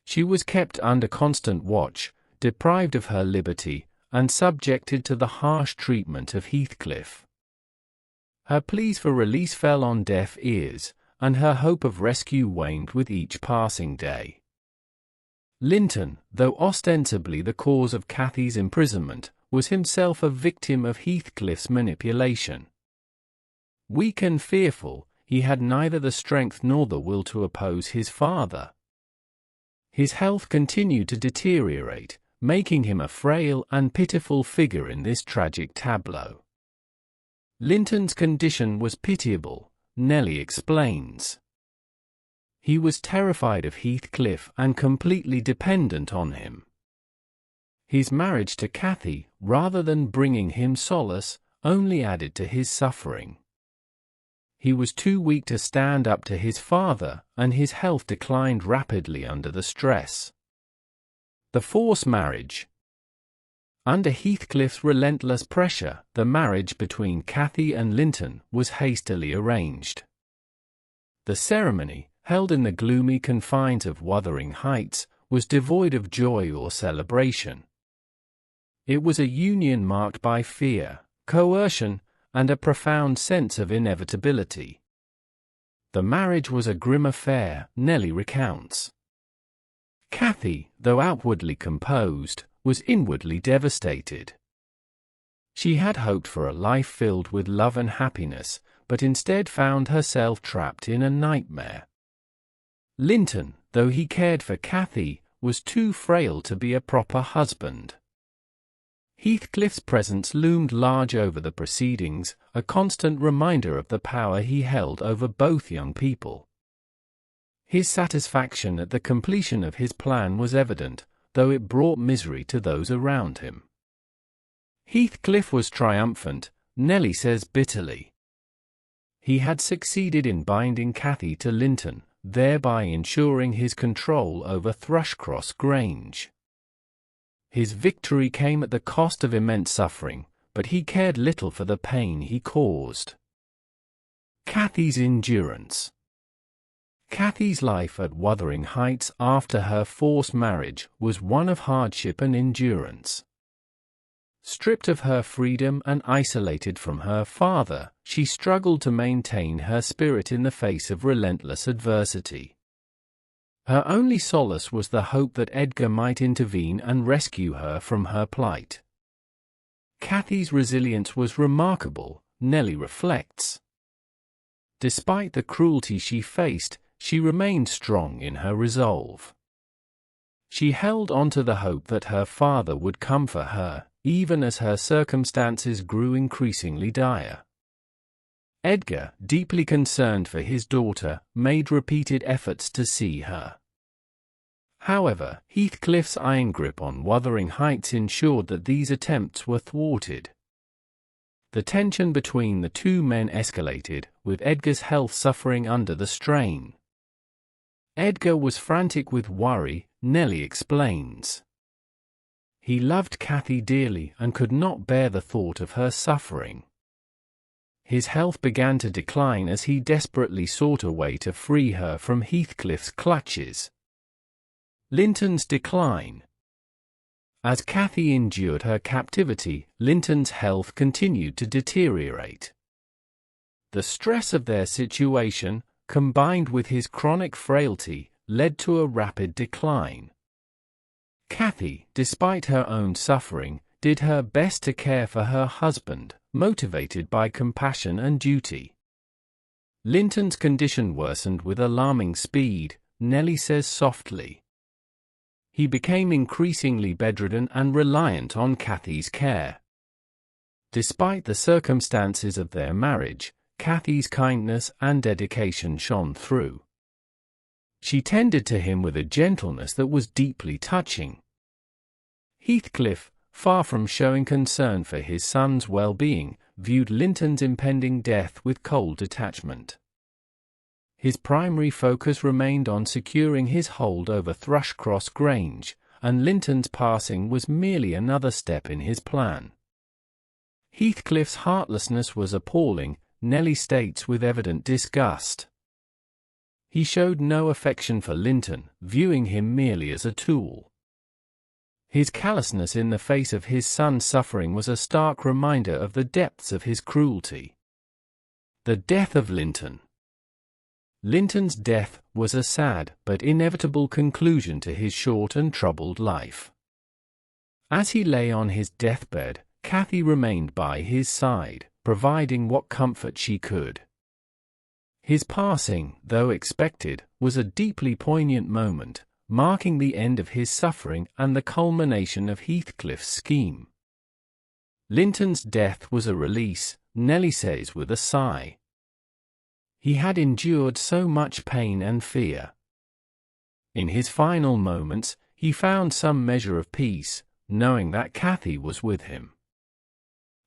She was kept under constant watch, deprived of her liberty, and subjected to the harsh treatment of Heathcliff. Her pleas for release fell on deaf ears, and her hope of rescue waned with each passing day. Linton, though ostensibly the cause of Cathy's imprisonment, was himself a victim of Heathcliff's manipulation. Weak and fearful, he had neither the strength nor the will to oppose his father. His health continued to deteriorate, making him a frail and pitiful figure in this tragic tableau. Linton's condition was pitiable, Nelly explains. He was terrified of Heathcliff and completely dependent on him. His marriage to Cathy, rather than bringing him solace, only added to his suffering. He was too weak to stand up to his father, and his health declined rapidly under the stress. The forced marriage. Under Heathcliff's relentless pressure, the marriage between Cathy and Linton was hastily arranged. The ceremony, held in the gloomy confines of Wuthering Heights, was devoid of joy or celebration. It was a union marked by fear, coercion, and a profound sense of inevitability. The marriage was a grim affair, Nelly recounts. Cathy, though outwardly composed, was inwardly devastated. She had hoped for a life filled with love and happiness, but instead found herself trapped in a nightmare. Linton, though he cared for Cathy, was too frail to be a proper husband. Heathcliff's presence loomed large over the proceedings, a constant reminder of the power he held over both young people. His satisfaction at the completion of his plan was evident, though it brought misery to those around him. Heathcliff was triumphant, Nelly says bitterly. He had succeeded in binding Cathy to Linton, thereby ensuring his control over Thrushcross Grange. His victory came at the cost of immense suffering, but he cared little for the pain he caused. Cathy's endurance. Cathy's life at Wuthering Heights after her forced marriage was one of hardship and endurance. Stripped of her freedom and isolated from her father, she struggled to maintain her spirit in the face of relentless adversity. Her only solace was the hope that Edgar might intervene and rescue her from her plight. Cathy's resilience was remarkable, Nelly reflects. Despite the cruelty she faced, she remained strong in her resolve. She held on to the hope that her father would come for her, even as her circumstances grew increasingly dire. Edgar, deeply concerned for his daughter, made repeated efforts to see her. However, Heathcliff's iron grip on Wuthering Heights ensured that these attempts were thwarted. The tension between the two men escalated, with Edgar's health suffering under the strain. Edgar was frantic with worry, Nelly explains. He loved Cathy dearly and could not bear the thought of her suffering. His health began to decline as he desperately sought a way to free her from Heathcliff's clutches. Linton's decline. As Cathy endured her captivity, Linton's health continued to deteriorate. The stress of their situation, combined with his chronic frailty, led to a rapid decline. Cathy, despite her own suffering, did her best to care for her husband, motivated by compassion and duty. Linton's condition worsened with alarming speed, Nelly says softly. he became increasingly bedridden and reliant on Cathy's care. Despite the circumstances of their marriage, Cathy's kindness and dedication shone through. She tended to him with a gentleness that was deeply touching. Heathcliff, far from showing concern for his son's well-being, viewed Linton's impending death with cold detachment. His primary focus remained on securing his hold over Thrushcross Grange, and Linton's passing was merely another step in his plan. Heathcliff's heartlessness was appalling, Nelly states with evident disgust. He showed no affection for Linton, viewing him merely as a tool. His callousness in the face of his son's suffering was a stark reminder of the depths of his cruelty. The death of Linton. Linton's death was a sad but inevitable conclusion to his short and troubled life. As he lay on his deathbed, Cathy remained by his side, providing what comfort she could. His passing, though expected, was a deeply poignant moment, marking the end of his suffering and the culmination of Heathcliff's scheme. Linton's death was a release, Nelly says with a sigh. He had endured so much pain and fear. In his final moments, he found some measure of peace, knowing that Cathy was with him.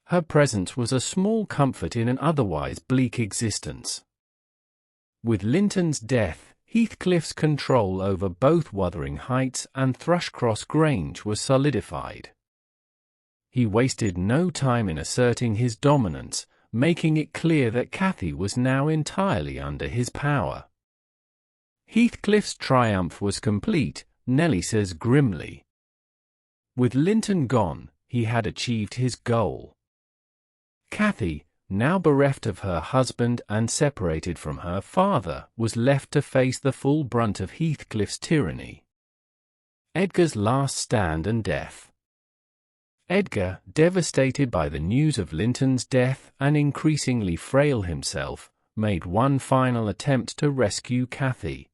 Her presence was a small comfort in an otherwise bleak existence. With Linton's death, Heathcliff's control over both Wuthering Heights and Thrushcross Grange was solidified. He wasted no time in asserting his dominance, making it clear that Cathy was now entirely under his power. Heathcliff's triumph was complete, Nelly says grimly. With Linton gone, he had achieved his goal. Cathy, now bereft of her husband and separated from her father, was left to face the full brunt of Heathcliff's tyranny. Edgar's last stand and death. Edgar, devastated by the news of Linton's death and increasingly frail himself, made one final attempt to rescue Cathy.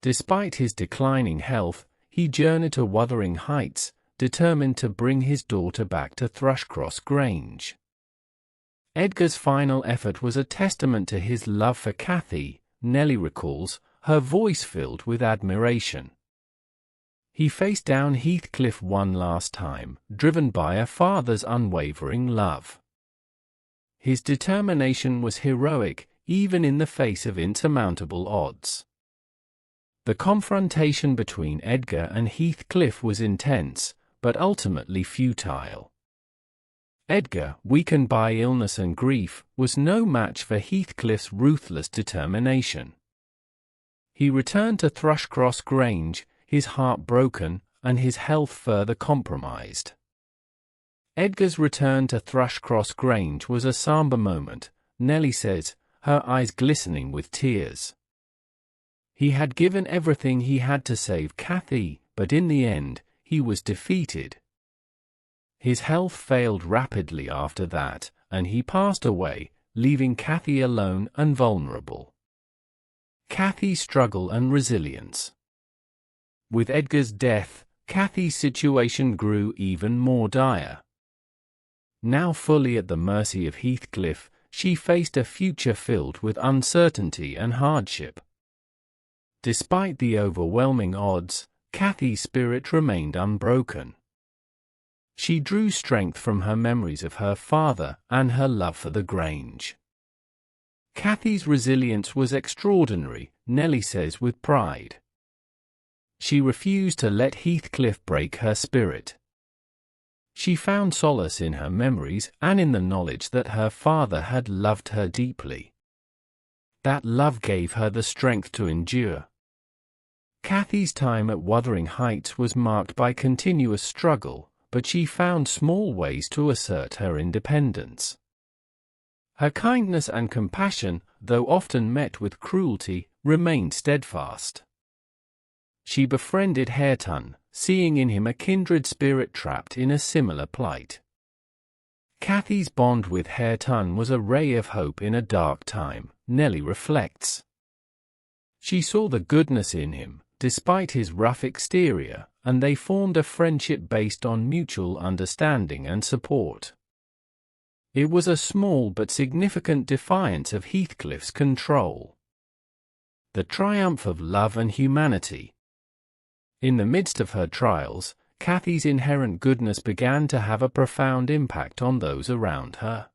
Despite his declining health, he journeyed to Wuthering Heights, determined to bring his daughter back to Thrushcross Grange. Edgar's final effort was a testament to his love for Cathy, Nelly recalls, her voice filled with admiration. He faced down Heathcliff one last time, driven by a father's unwavering love. His determination was heroic, even in the face of insurmountable odds. The confrontation between Edgar and Heathcliff was intense, but ultimately futile. Edgar, weakened by illness and grief, was no match for Heathcliff's ruthless determination. He returned to Thrushcross Grange, his heart broken, and his health further compromised. Edgar's return to Thrushcross Grange was a somber moment, Nelly says, her eyes glistening with tears. He had given everything he had to save Cathy, but in the end, he was defeated. His health failed rapidly after that, and he passed away, leaving Cathy alone and vulnerable. Cathy's struggle and resilience. With Edgar's death, Cathy's situation grew even more dire. Now fully at the mercy of Heathcliff, she faced a future filled with uncertainty and hardship. Despite the overwhelming odds, Cathy's spirit remained unbroken. She drew strength from her memories of her father and her love for the Grange. Cathy's resilience was extraordinary, Nelly says with pride. She refused to let Heathcliff break her spirit. She found solace in her memories and in the knowledge that her father had loved her deeply. That love gave her the strength to endure. Cathy's time at Wuthering Heights was marked by continuous struggle, but she found small ways to assert her independence. Her kindness and compassion, though often met with cruelty, remained steadfast. She befriended Hareton, seeing in him a kindred spirit trapped in a similar plight. Cathy's bond with Hareton was a ray of hope in a dark time, Nelly reflects. She saw the goodness in him, despite his rough exterior, and they formed a friendship based on mutual understanding and support. It was a small but significant defiance of Heathcliff's control. The triumph of love and humanity. In the midst of her trials, Cathy's inherent goodness began to have a profound impact on those around her.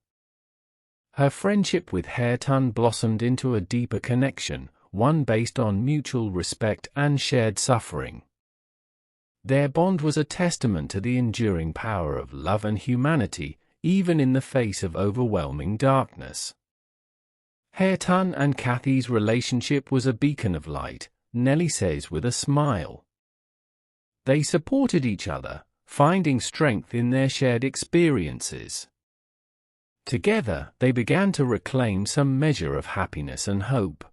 Her friendship with Hareton blossomed into a deeper connection, one based on mutual respect and shared suffering. Their bond was a testament to the enduring power of love and humanity, even in the face of overwhelming darkness. Hareton and Cathy's relationship was a beacon of light, Nelly says with a smile. They supported each other, finding strength in their shared experiences. Together, they began to reclaim some measure of happiness and hope.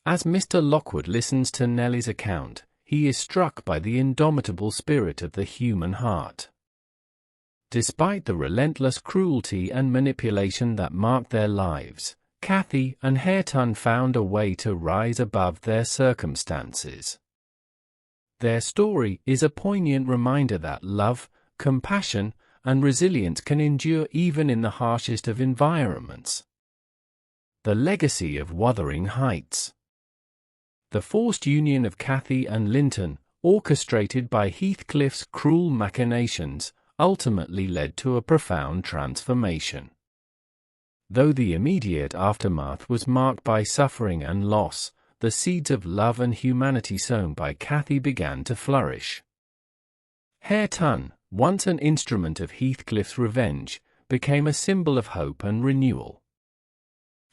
As Mr. Lockwood listens to Nelly's account, he is struck by the indomitable spirit of the human heart. Despite the relentless cruelty and manipulation that marked their lives, Cathy and Hareton found a way to rise above their circumstances. Their story is a poignant reminder that love, compassion, and resilience can endure even in the harshest of environments. The legacy of Wuthering Heights. The forced union of Cathy and Linton, orchestrated by Heathcliff's cruel machinations, ultimately led to a profound transformation. Though the immediate aftermath was marked by suffering and loss, the seeds of love and humanity sown by Cathy began to flourish. Hareton, once an instrument of Heathcliff's revenge, became a symbol of hope and renewal.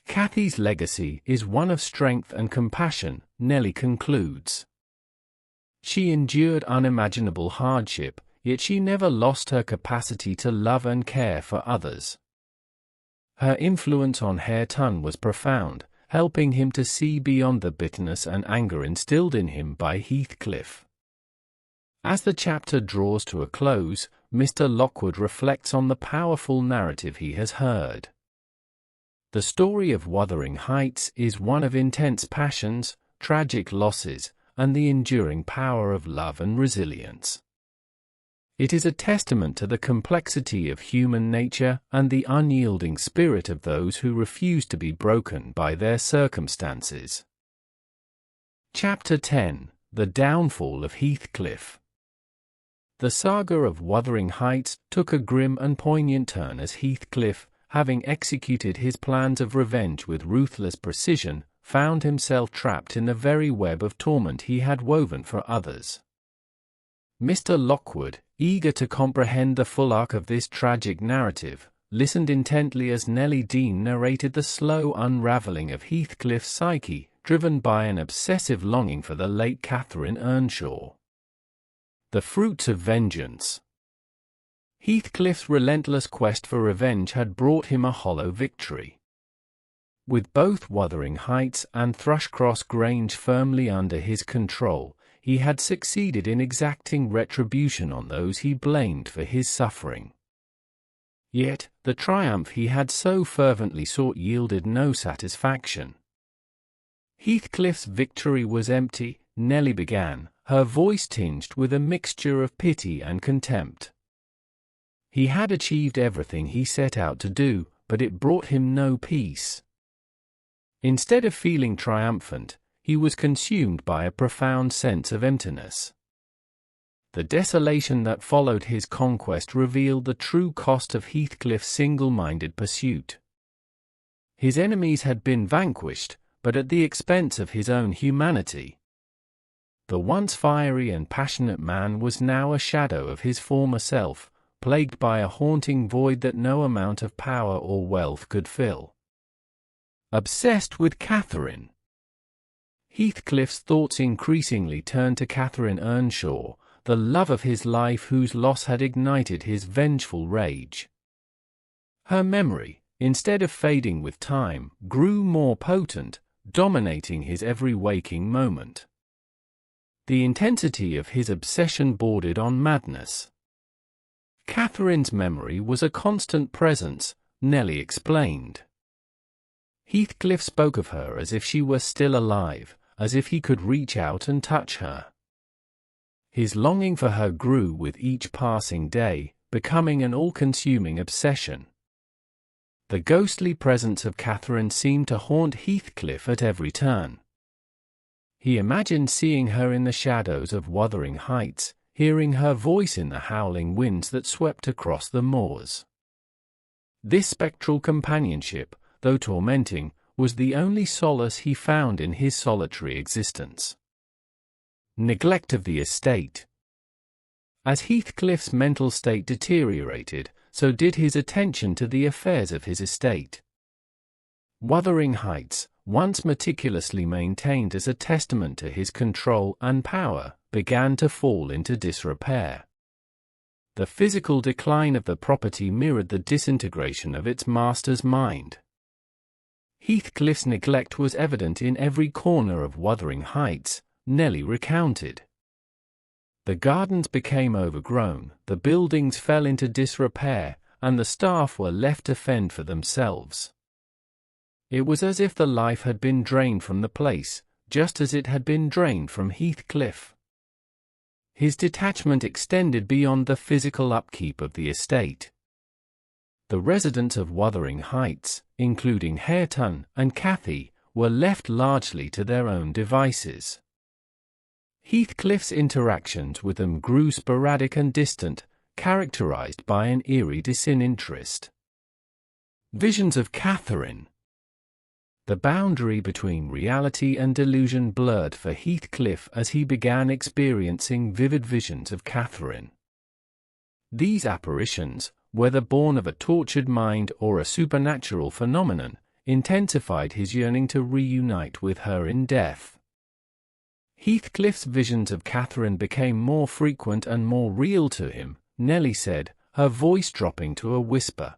Cathy's legacy is one of strength and compassion, Nelly concludes. She endured unimaginable hardship, yet she never lost her capacity to love and care for others. Her influence on Hareton was profound, helping him to see beyond the bitterness and anger instilled in him by Heathcliff. As the chapter draws to a close, Mr. Lockwood reflects on the powerful narrative he has heard. The story of Wuthering Heights is one of intense passions, tragic losses, and the enduring power of love and resilience. It is a testament to the complexity of human nature and the unyielding spirit of those who refuse to be broken by their circumstances. Chapter 10: The Downfall of Heathcliff. The saga of Wuthering Heights took a grim and poignant turn as Heathcliff, having executed his plans of revenge with ruthless precision, found himself trapped in the very web of torment he had woven for others. Mr. Lockwood, eager to comprehend the full arc of this tragic narrative, listened intently as Nelly Dean narrated the slow unravelling of Heathcliff's psyche, driven by an obsessive longing for the late Catherine Earnshaw. The fruits of vengeance. Heathcliff's relentless quest for revenge had brought him a hollow victory. With both Wuthering Heights and Thrushcross Grange firmly under his control, he had succeeded in exacting retribution on those he blamed for his suffering. Yet, the triumph he had so fervently sought yielded no satisfaction. Heathcliff's victory was empty, Nelly began, her voice tinged with a mixture of pity and contempt. He had achieved everything he set out to do, but it brought him no peace. Instead of feeling triumphant, he was consumed by a profound sense of emptiness. The desolation that followed his conquest revealed the true cost of Heathcliff's single-minded pursuit. His enemies had been vanquished, but at the expense of his own humanity. The once fiery and passionate man was now a shadow of his former self, plagued by a haunting void that no amount of power or wealth could fill. Obsessed with Catherine. Heathcliff's thoughts increasingly turned to Catherine Earnshaw, the love of his life whose loss had ignited his vengeful rage. Her memory, instead of fading with time, grew more potent, dominating his every waking moment. The intensity of his obsession bordered on madness. Catherine's memory was a constant presence, Nelly explained. Heathcliff spoke of her as if she were still alive, as if he could reach out and touch her. His longing for her grew with each passing day, becoming an all-consuming obsession. The ghostly presence of Catherine seemed to haunt Heathcliff at every turn. He imagined seeing her in the shadows of Wuthering Heights, hearing her voice in the howling winds that swept across the moors. This spectral companionship, though tormenting, was the only solace he found in his solitary existence. Neglect of the estate. As Heathcliff's mental state deteriorated, so did his attention to the affairs of his estate. Wuthering Heights, once meticulously maintained as a testament to his control and power, began to fall into disrepair. The physical decline of the property mirrored the disintegration of its master's mind. Heathcliff's neglect was evident in every corner of Wuthering Heights, Nelly recounted. The gardens became overgrown, the buildings fell into disrepair, and the staff were left to fend for themselves. It was as if the life had been drained from the place, just as it had been drained from Heathcliff. His detachment extended beyond the physical upkeep of the estate. The residents of Wuthering Heights, including Hareton and Cathy, were left largely to their own devices. Heathcliff's interactions with them grew sporadic and distant, characterized by an eerie disinterest. Visions of Catherine. The boundary between reality and delusion blurred for Heathcliff as he began experiencing vivid visions of Catherine. These apparitions, whether born of a tortured mind or a supernatural phenomenon, intensified his yearning to reunite with her in death. Heathcliff's visions of Catherine became more frequent and more real to him, Nelly said, her voice dropping to a whisper.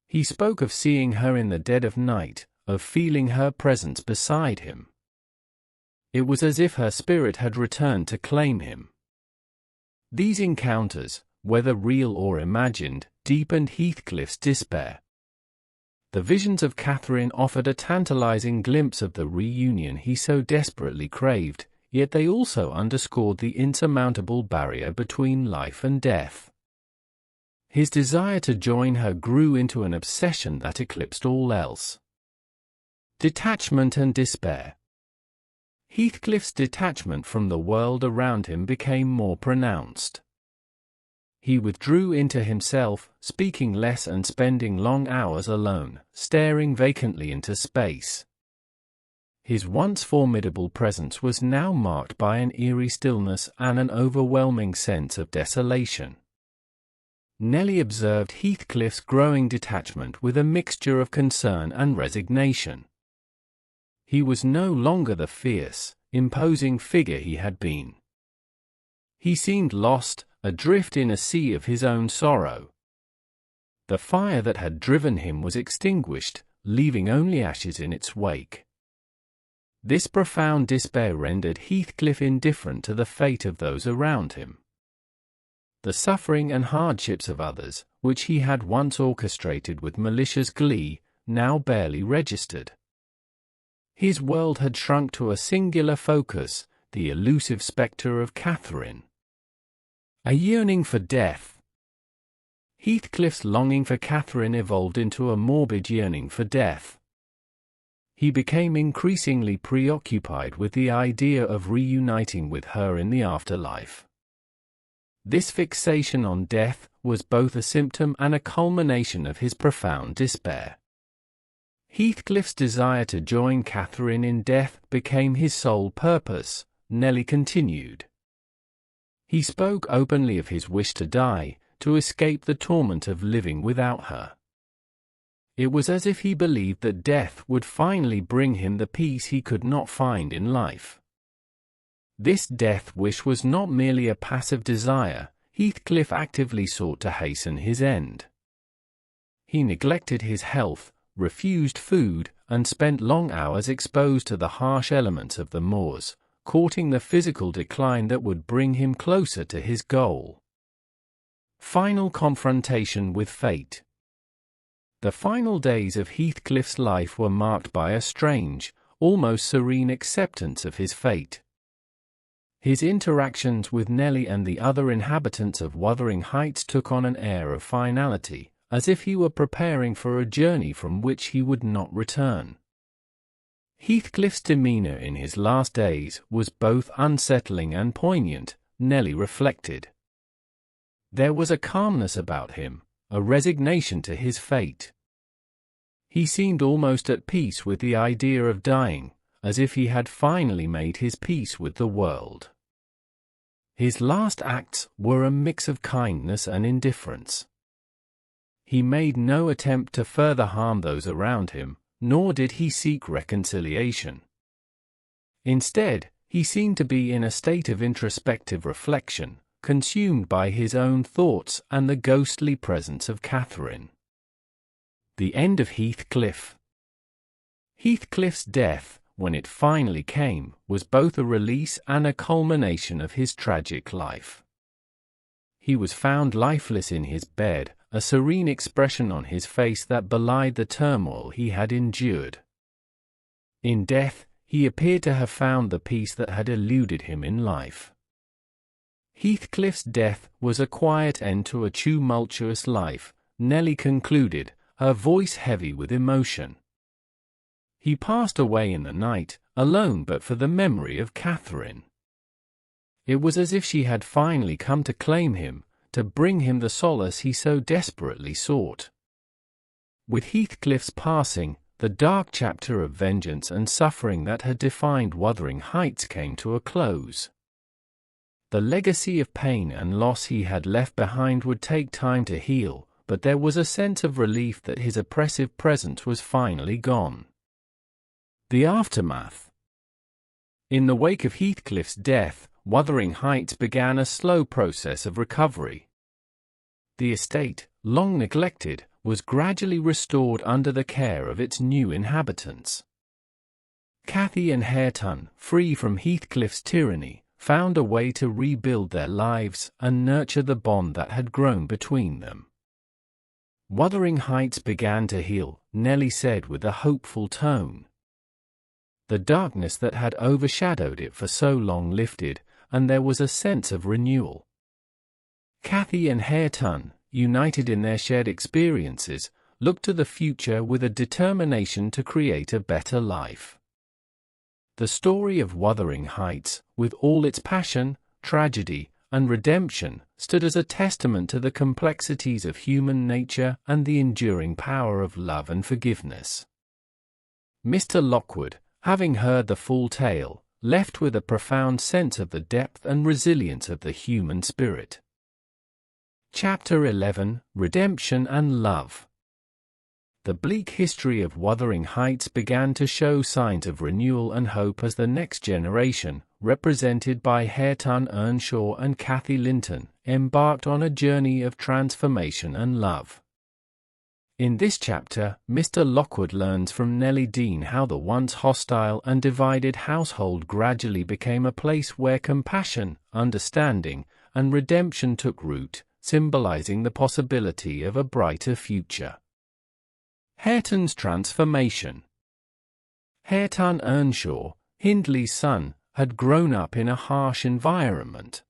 He spoke of seeing her in the dead of night, of feeling her presence beside him. It was as if her spirit had returned to claim him. These encounters, whether real or imagined, deepened Heathcliff's despair. The visions of Catherine offered a tantalizing glimpse of the reunion he so desperately craved, yet they also underscored the insurmountable barrier between life and death. His desire to join her grew into an obsession that eclipsed all else. Detachment and despair. Heathcliff's detachment from the world around him became more pronounced. He withdrew into himself, speaking less and spending long hours alone, staring vacantly into space. His once formidable presence was now marked by an eerie stillness and an overwhelming sense of desolation. Nelly observed Heathcliff's growing detachment with a mixture of concern and resignation. He was no longer the fierce, imposing figure he had been. He seemed lost, adrift in a sea of his own sorrow. The fire that had driven him was extinguished, leaving only ashes in its wake. This profound despair rendered Heathcliff indifferent to the fate of those around him. The suffering and hardships of others, which he had once orchestrated with malicious glee, now barely registered. His world had shrunk to a singular focus, the elusive spectre of Catherine. A yearning for death. Heathcliff's longing for Catherine evolved into a morbid yearning for death. He became increasingly preoccupied with the idea of reuniting with her in the afterlife. This fixation on death was both a symptom and a culmination of his profound despair. Heathcliff's desire to join Catherine in death became his sole purpose, Nelly continued. He spoke openly of his wish to die, to escape the torment of living without her. It was as if he believed that death would finally bring him the peace he could not find in life. This death wish was not merely a passive desire. Heathcliff actively sought to hasten his end. He neglected his health, refused food, and spent long hours exposed to the harsh elements of the moors, courting the physical decline that would bring him closer to his goal. Final confrontation with fate. The final days of Heathcliff's life were marked by a strange, almost serene acceptance of his fate. His interactions with Nelly and the other inhabitants of Wuthering Heights took on an air of finality, as if he were preparing for a journey from which he would not return. Heathcliff's demeanour in his last days was both unsettling and poignant, Nelly reflected. There was a calmness about him, a resignation to his fate. He seemed almost at peace with the idea of dying, as if he had finally made his peace with the world. His last acts were a mix of kindness and indifference. He made no attempt to further harm those around him, nor did he seek reconciliation. Instead, he seemed to be in a state of introspective reflection, consumed by his own thoughts and the ghostly presence of Catherine. The end of Heathcliff. Heathcliff's death, when it finally came, was both a release and a culmination of his tragic life. He was found lifeless in his bed, a serene expression on his face that belied the turmoil he had endured. In death, he appeared to have found the peace that had eluded him in life. Heathcliff's death was a quiet end to a tumultuous life, Nelly concluded, her voice heavy with emotion. He passed away in the night, alone but for the memory of Catherine. It was as if she had finally come to claim him, to bring him the solace he so desperately sought. With Heathcliff's passing, the dark chapter of vengeance and suffering that had defined Wuthering Heights came to a close. The legacy of pain and loss he had left behind would take time to heal, but there was a sense of relief that his oppressive presence was finally gone. The aftermath. In the wake of Heathcliff's death, Wuthering Heights began a slow process of recovery. The estate, long neglected, was gradually restored under the care of its new inhabitants. Cathy and Hareton, free from Heathcliff's tyranny, found a way to rebuild their lives and nurture the bond that had grown between them. Wuthering Heights began to heal, Nelly said with a hopeful tone. The darkness that had overshadowed it for so long lifted, and there was a sense of renewal. Cathy and Hareton, united in their shared experiences, looked to the future with a determination to create a better life. The story of Wuthering Heights, with all its passion, tragedy, and redemption, stood as a testament to the complexities of human nature and the enduring power of love and forgiveness. Mr. Lockwood, having heard the full tale, left with a profound sense of the depth and resilience of the human spirit. Chapter 11: Redemption and Love. The bleak history of Wuthering Heights began to show signs of renewal and hope as the next generation, represented by Hareton Earnshaw and Cathy Linton, embarked on a journey of transformation and love. In this chapter, Mr. Lockwood learns from Nelly Dean how the once hostile and divided household gradually became a place where compassion, understanding, and redemption took root, symbolizing the possibility of a brighter future. Hareton's transformation. Hareton Earnshaw, Hindley's son, had grown up in a harsh environment.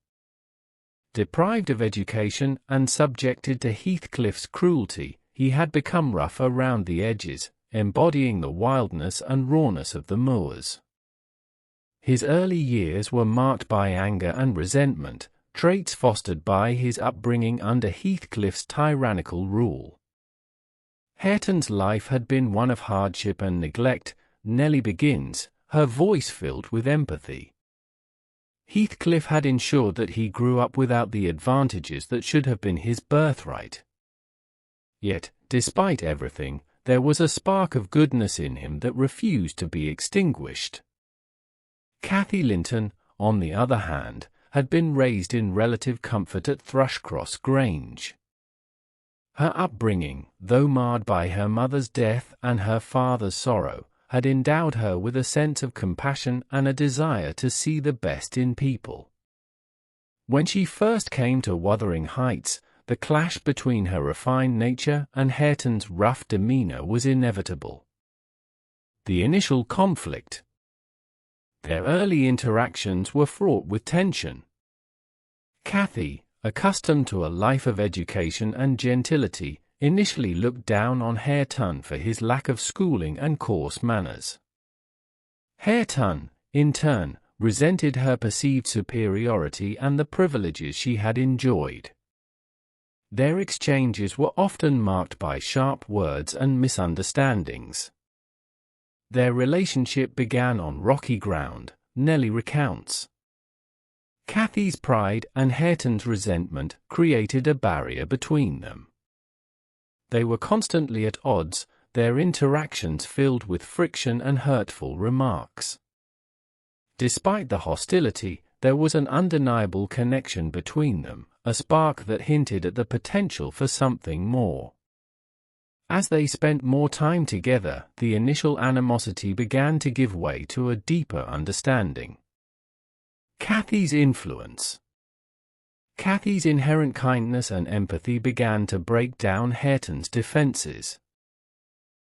Deprived of education and subjected to Heathcliff's cruelty, he had become rough around the edges, embodying the wildness and rawness of the moors. His early years were marked by anger and resentment, traits fostered by his upbringing under Heathcliff's tyrannical rule. Hareton's life had been one of hardship and neglect, Nelly begins, her voice filled with empathy. Heathcliff had ensured that he grew up without the advantages that should have been his birthright. Yet, despite everything, there was a spark of goodness in him that refused to be extinguished. Cathy Linton, on the other hand, had been raised in relative comfort at Thrushcross Grange. Her upbringing, though marred by her mother's death and her father's sorrow, had endowed her with a sense of compassion and a desire to see the best in people. When she first came to Wuthering Heights, the clash between her refined nature and Hareton's rough demeanour was inevitable. The initial conflict. Their early interactions were fraught with tension. Cathy, accustomed to a life of education and gentility, initially looked down on Hareton for his lack of schooling and coarse manners. Hareton, in turn, resented her perceived superiority and the privileges she had enjoyed. Their exchanges were often marked by sharp words and misunderstandings. Their relationship began on rocky ground, Nelly recounts. Cathy's pride and Hareton's resentment created a barrier between them. They were constantly at odds, their interactions filled with friction and hurtful remarks. Despite the hostility, there was an undeniable connection between them, a spark that hinted at the potential for something more. As they spent more time together, the initial animosity began to give way to a deeper understanding. Cathy's influence. Cathy's inherent kindness and empathy began to break down Hareton's defenses.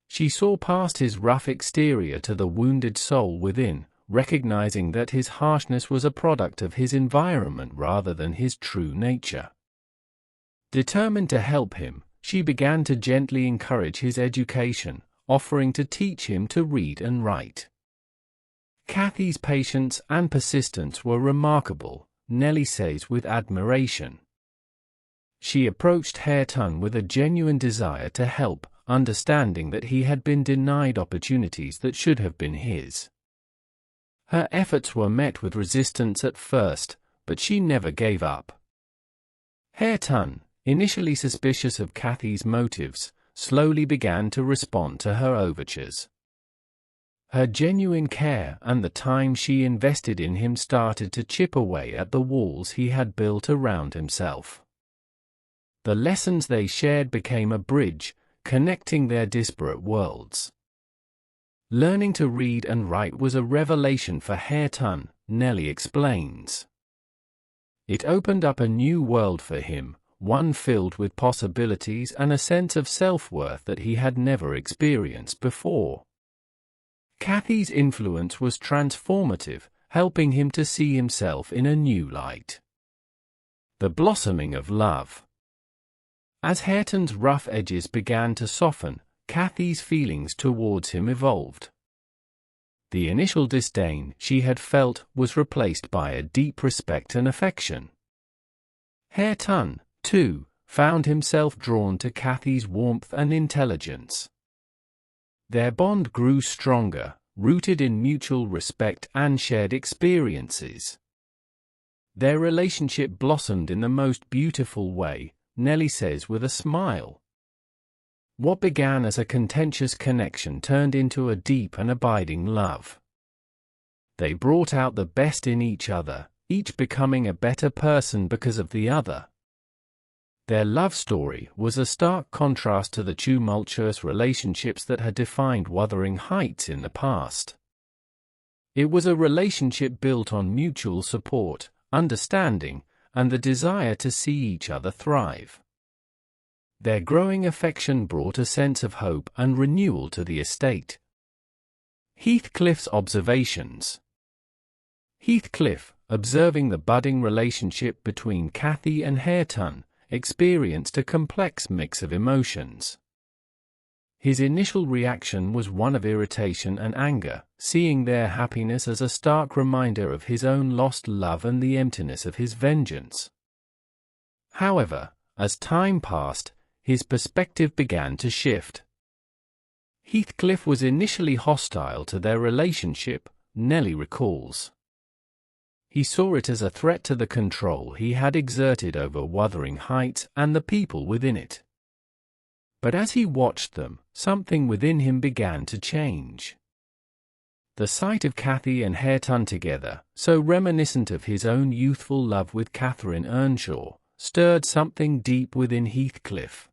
She saw past his rough exterior to the wounded soul within, recognizing that his harshness was a product of his environment rather than his true nature. Determined to help him, she began to gently encourage his education, offering to teach him to read and write. Cathy's patience and persistence were remarkable, Nelly says with admiration. She approached Hareton with a genuine desire to help, understanding that he had been denied opportunities that should have been his. Her efforts were met with resistance at first, but she never gave up. Hareton, initially suspicious of Cathy's motives, slowly began to respond to her overtures. Her genuine care and the time she invested in him started to chip away at the walls he had built around himself. The lessons they shared became a bridge, connecting their disparate worlds. Learning to read and write was a revelation for Hareton, Nelly explains. It opened up a new world for him, one filled with possibilities and a sense of self-worth that he had never experienced before. Cathy's influence was transformative, helping him to see himself in a new light. The blossoming of love. As Hareton's rough edges began to soften, Cathy's feelings towards him evolved. The initial disdain she had felt was replaced by a deep respect and affection. Hareton, too, found himself drawn to Cathy's warmth and intelligence. Their bond grew stronger, rooted in mutual respect and shared experiences. Their relationship blossomed in the most beautiful way, Nelly says with a smile. What began as a contentious connection turned into a deep and abiding love. They brought out the best in each other, each becoming a better person because of the other. Their love story was a stark contrast to the tumultuous relationships that had defined Wuthering Heights in the past. It was a relationship built on mutual support, understanding, and the desire to see each other thrive. Their growing affection brought a sense of hope and renewal to the estate. Heathcliff's observations. Heathcliff, observing the budding relationship between Cathy and Hareton, experienced a complex mix of emotions. His initial reaction was one of irritation and anger, seeing their happiness as a stark reminder of his own lost love and the emptiness of his vengeance. However, as time passed, his perspective began to shift. Heathcliff was initially hostile to their relationship, Nelly recalls. He saw it as a threat to the control he had exerted over Wuthering Heights and the people within it. But as he watched them, something within him began to change. The sight of Cathy and Hareton together, so reminiscent of his own youthful love with Catherine Earnshaw, stirred something deep within Heathcliff.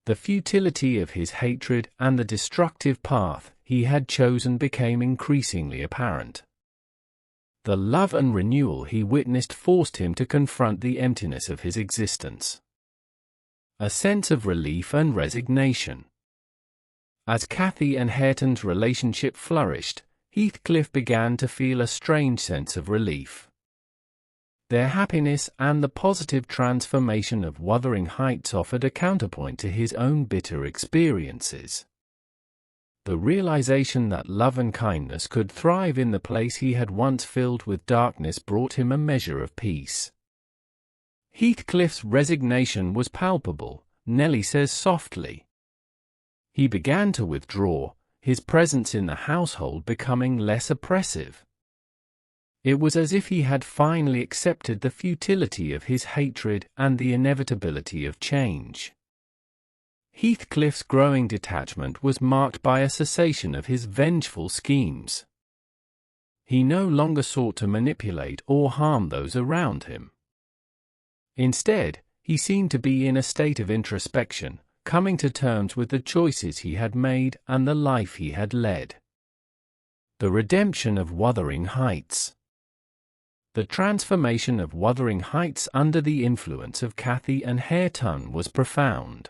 The futility of his hatred and the destructive path he had chosen became increasingly apparent. The love and renewal he witnessed forced him to confront the emptiness of his existence. A sense of relief and resignation. As Cathy and Hareton's relationship flourished, Heathcliff began to feel a strange sense of relief. Their happiness and the positive transformation of Wuthering Heights offered a counterpoint to his own bitter experiences. The realization that love and kindness could thrive in the place he had once filled with darkness brought him a measure of peace. Heathcliff's resignation was palpable, Nelly says softly. He began to withdraw, his presence in the household becoming less oppressive. It was as if he had finally accepted the futility of his hatred and the inevitability of change. Heathcliff's growing detachment was marked by a cessation of his vengeful schemes. He no longer sought to manipulate or harm those around him. Instead, he seemed to be in a state of introspection, coming to terms with the choices he had made and the life he had led. The redemption of Wuthering Heights. The transformation of Wuthering Heights under the influence of Cathy and Hareton was profound.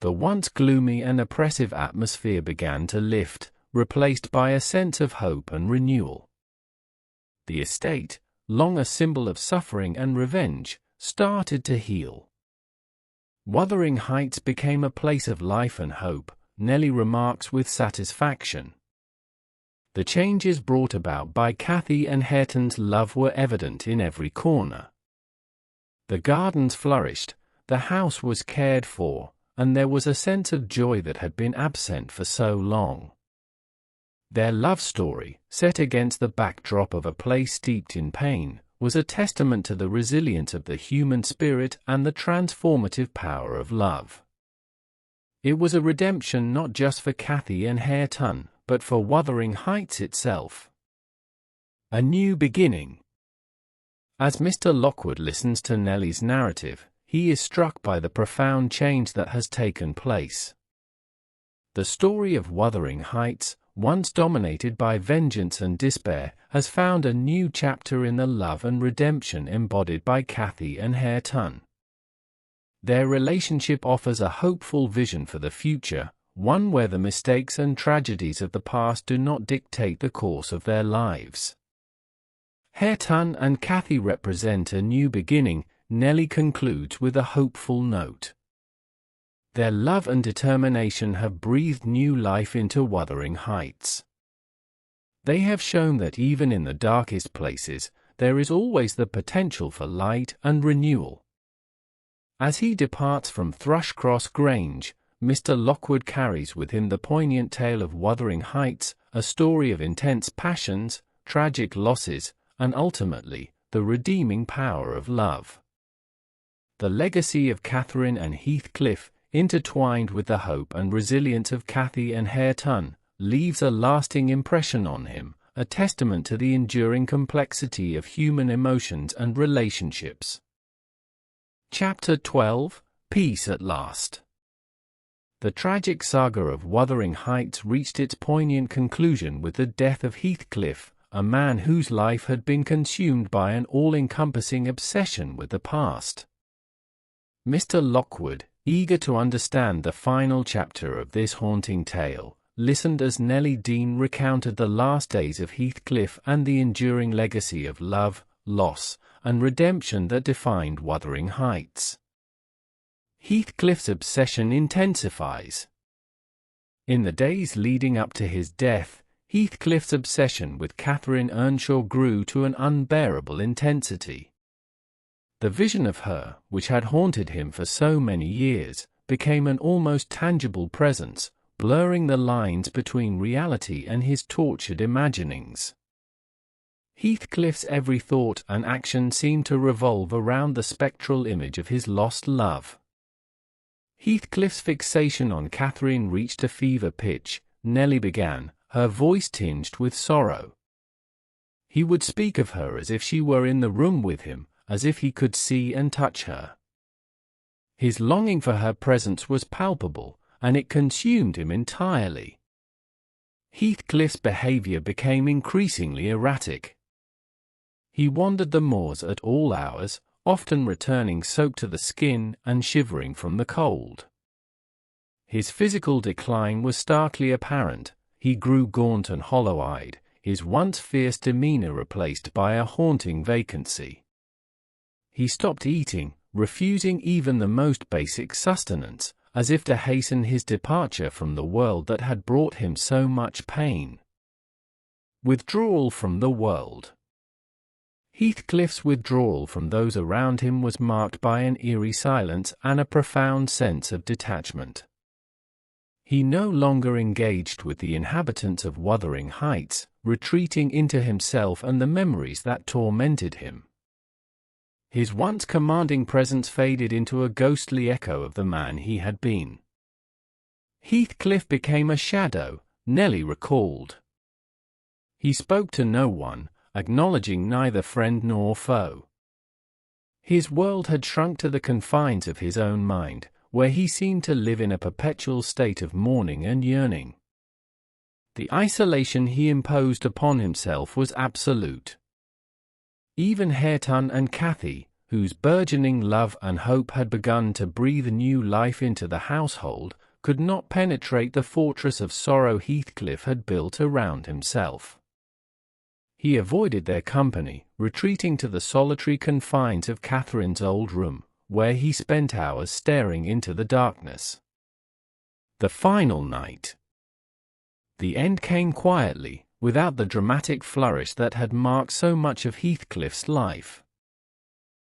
The once gloomy and oppressive atmosphere began to lift, replaced by a sense of hope and renewal. The estate, long a symbol of suffering and revenge, started to heal. Wuthering Heights became a place of life and hope, Nelly remarks with satisfaction. The changes brought about by Cathy and Hareton's love were evident in every corner. The gardens flourished, the house was cared for, and there was a sense of joy that had been absent for so long. Their love story, set against the backdrop of a place steeped in pain, was a testament to the resilience of the human spirit and the transformative power of love. It was a redemption not just for Cathy and Hareton, but for Wuthering Heights itself. A new beginning. As Mr. Lockwood listens to Nelly's narrative, he is struck by the profound change that has taken place. The story of Wuthering Heights, once dominated by vengeance and despair, has found a new chapter in the love and redemption embodied by Cathy and Hareton. Their relationship offers a hopeful vision for the future, one where the mistakes and tragedies of the past do not dictate the course of their lives. Hareton and Cathy represent a new beginning, Nelly concludes with a hopeful note. Their love and determination have breathed new life into Wuthering Heights. They have shown that even in the darkest places, there is always the potential for light and renewal. As he departs from Thrushcross Grange, Mr. Lockwood carries with him the poignant tale of Wuthering Heights, a story of intense passions, tragic losses, and ultimately, the redeeming power of love. The legacy of Catherine and Heathcliff, intertwined with the hope and resilience of Cathy and Hareton, leaves a lasting impression on him, a testament to the enduring complexity of human emotions and relationships. Chapter 12: Peace at Last. The tragic saga of Wuthering Heights reached its poignant conclusion with the death of Heathcliff, a man whose life had been consumed by an all-encompassing obsession with the past. Mr. Lockwood, eager to understand the final chapter of this haunting tale, listened as Nelly Dean recounted the last days of Heathcliff and the enduring legacy of love, loss, and redemption that defined Wuthering Heights. Heathcliff's obsession intensifies. In the days leading up to his death, Heathcliff's obsession with Catherine Earnshaw grew to an unbearable intensity. The vision of her, which had haunted him for so many years, became an almost tangible presence, blurring the lines between reality and his tortured imaginings. Heathcliff's every thought and action seemed to revolve around the spectral image of his lost love. Heathcliff's fixation on Catherine reached a fever pitch, Nelly began, her voice tinged with sorrow. He would speak of her as if she were in the room with him, as if he could see and touch her. His longing for her presence was palpable, and it consumed him entirely. Heathcliff's behavior became increasingly erratic. He wandered the moors at all hours, often returning soaked to the skin and shivering from the cold. His physical decline was starkly apparent. He grew gaunt and hollow-eyed, his once fierce demeanor replaced by a haunting vacancy. He stopped eating, refusing even the most basic sustenance, as if to hasten his departure from the world that had brought him so much pain. Withdrawal from the world. Heathcliff's withdrawal from those around him was marked by an eerie silence and a profound sense of detachment. He no longer engaged with the inhabitants of Wuthering Heights, retreating into himself and the memories that tormented him. His once commanding presence faded into a ghostly echo of the man he had been. Heathcliff became a shadow, Nelly recalled. He spoke to no one, acknowledging neither friend nor foe. His world had shrunk to the confines of his own mind, where he seemed to live in a perpetual state of mourning and yearning. The isolation he imposed upon himself was absolute. Even Hareton and Cathy, whose burgeoning love and hope had begun to breathe new life into the household, could not penetrate the fortress of sorrow Heathcliff had built around himself. He avoided their company, retreating to the solitary confines of Catherine's old room, where he spent hours staring into the darkness. The final night. The end came quietly, without the dramatic flourish that had marked so much of Heathcliff's life.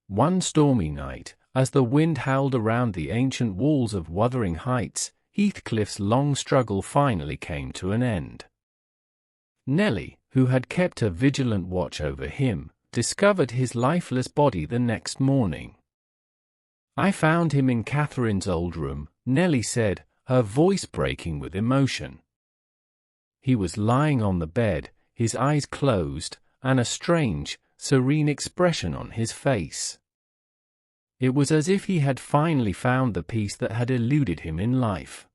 One stormy night, as the wind howled around the ancient walls of Wuthering Heights, Heathcliff's long struggle finally came to an end. Nelly, who had kept a vigilant watch over him, discovered his lifeless body the next morning. "I found him in Catherine's old room," Nelly said, her voice breaking with emotion. He was lying on the bed, his eyes closed, and a strange, serene expression on his face. It was as if he had finally found the peace that had eluded him in life.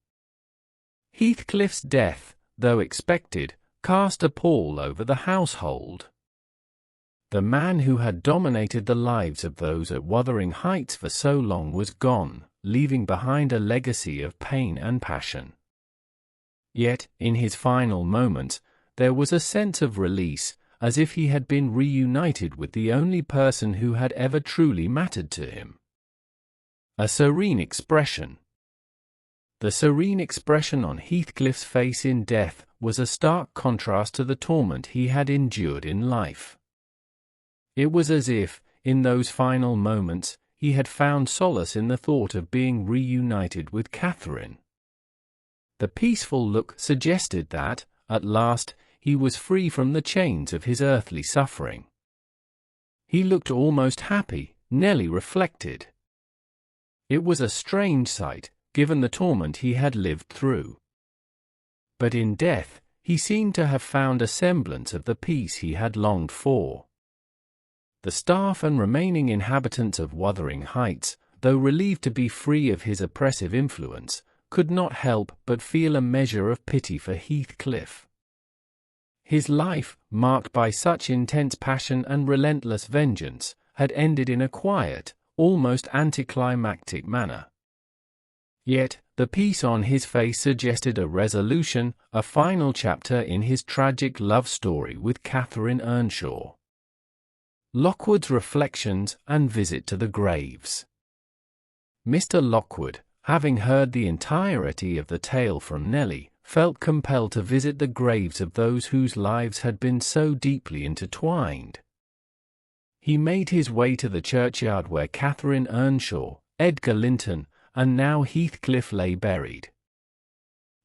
Heathcliff's death, though expected, cast a pall over the household. The man who had dominated the lives of those at Wuthering Heights for so long was gone, leaving behind a legacy of pain and passion. Yet, in his final moments, there was a sense of release, as if he had been reunited with the only person who had ever truly mattered to him. A serene expression. The serene expression on Heathcliff's face in death was a stark contrast to the torment he had endured in life. It was as if, in those final moments, he had found solace in the thought of being reunited with Catherine. The peaceful look suggested that, at last, he was free from the chains of his earthly suffering. He looked almost happy, Nelly reflected. It was a strange sight, given the torment he had lived through. But in death, he seemed to have found a semblance of the peace he had longed for. The staff and remaining inhabitants of Wuthering Heights, though relieved to be free of his oppressive influence, could not help but feel a measure of pity for Heathcliff. His life, marked by such intense passion and relentless vengeance, had ended in a quiet, almost anticlimactic manner. Yet, the peace on his face suggested a resolution, a final chapter in his tragic love story with Catherine Earnshaw. Lockwood's reflections and visit to the graves. Mr. Lockwood, having heard the entirety of the tale from Nelly, felt compelled to visit the graves of those whose lives had been so deeply intertwined. He made his way to the churchyard where Catherine Earnshaw, Edgar Linton, and now Heathcliff lay buried.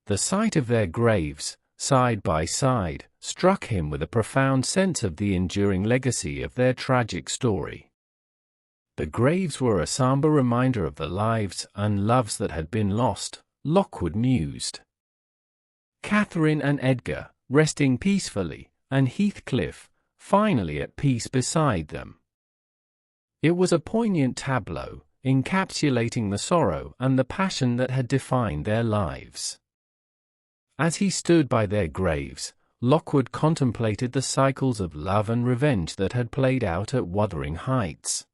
The sight of their graves, side by side, struck him with a profound sense of the enduring legacy of their tragic story. The graves were a somber reminder of the lives and loves that had been lost, Lockwood mused. Catherine and Edgar, resting peacefully, and Heathcliff, finally at peace beside them. It was a poignant tableau, encapsulating the sorrow and the passion that had defined their lives. As he stood by their graves, Lockwood contemplated the cycles of love and revenge that had played out at Wuthering Heights.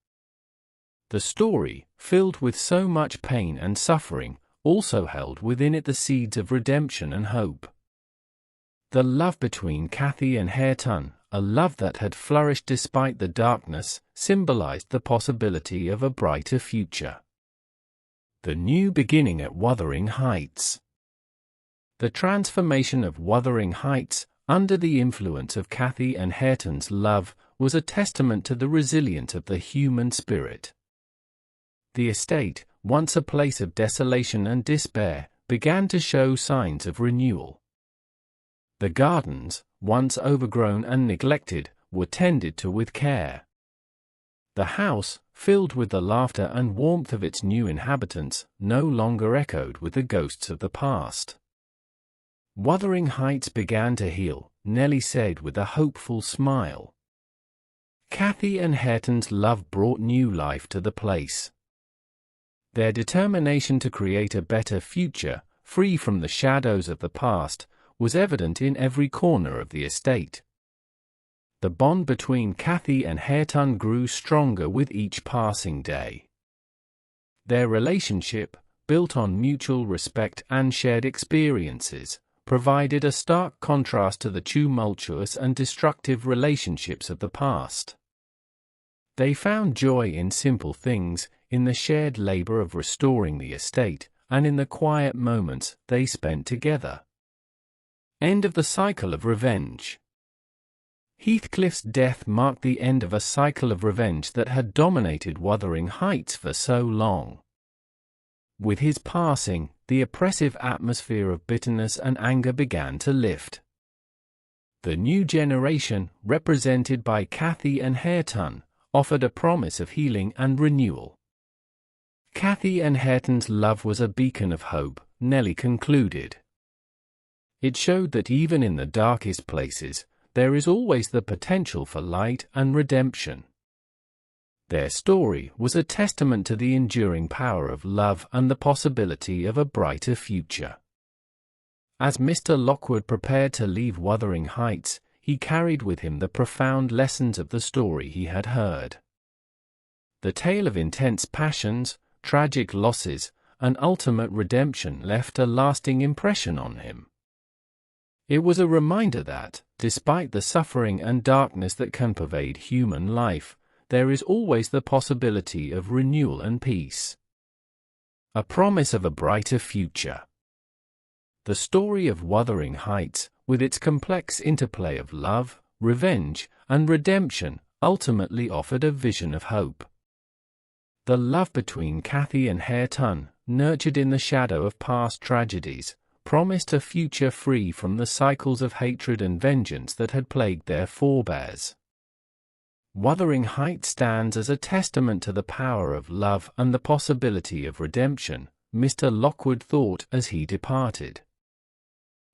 The story, filled with so much pain and suffering, also held within it the seeds of redemption and hope. The love between Cathy and Hareton, a love that had flourished despite the darkness, symbolized the possibility of a brighter future. The new beginning at Wuthering Heights. The transformation of Wuthering Heights, under the influence of Cathy and Hareton's love, was a testament to the resilience of the human spirit. The estate, once a place of desolation and despair, began to show signs of renewal. The gardens, once overgrown and neglected, were tended to with care. The house, filled with the laughter and warmth of its new inhabitants, no longer echoed with the ghosts of the past. Wuthering Heights began to heal, Nelly said with a hopeful smile. Cathy and Hareton's love brought new life to the place. Their determination to create a better future, free from the shadows of the past, was evident in every corner of the estate. The bond between Cathy and Hareton grew stronger with each passing day. Their relationship, built on mutual respect and shared experiences, provided a stark contrast to the tumultuous and destructive relationships of the past. They found joy in simple things, in the shared labor of restoring the estate, and in the quiet moments they spent together. End of the cycle of revenge. Heathcliff's death marked the end of a cycle of revenge that had dominated Wuthering Heights for so long. With his passing, the oppressive atmosphere of bitterness and anger began to lift. The new generation, represented by Cathy and Hareton, offered a promise of healing and renewal. Cathy and Hareton's love was a beacon of hope, Nelly concluded. It showed that even in the darkest places, there is always the potential for light and redemption. Their story was a testament to the enduring power of love and the possibility of a brighter future. As Mr. Lockwood prepared to leave Wuthering Heights, he carried with him the profound lessons of the story he had heard. The tale of intense passions, tragic losses, and ultimate redemption left a lasting impression on him. It was a reminder that, despite the suffering and darkness that can pervade human life, there is always the possibility of renewal and peace. A promise of a brighter future. The story of Wuthering Heights, with its complex interplay of love, revenge, and redemption, ultimately offered a vision of hope. The love between Cathy and Hareton, nurtured in the shadow of past tragedies, promised a future free from the cycles of hatred and vengeance that had plagued their forebears. Wuthering Heights stands as a testament to the power of love and the possibility of redemption, Mr. Lockwood thought as he departed.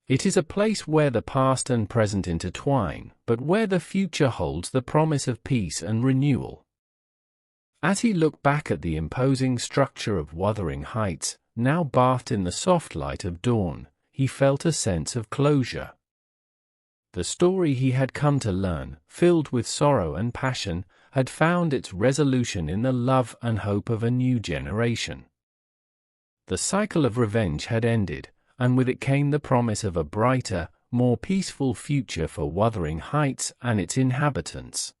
It is a place where the past and present intertwine, but where the future holds the promise of peace and renewal. As he looked back at the imposing structure of Wuthering Heights, now bathed in the soft light of dawn, he felt a sense of closure. The story he had come to learn, filled with sorrow and passion, had found its resolution in the love and hope of a new generation. The cycle of revenge had ended, and with it came the promise of a brighter, more peaceful future for Wuthering Heights and its inhabitants.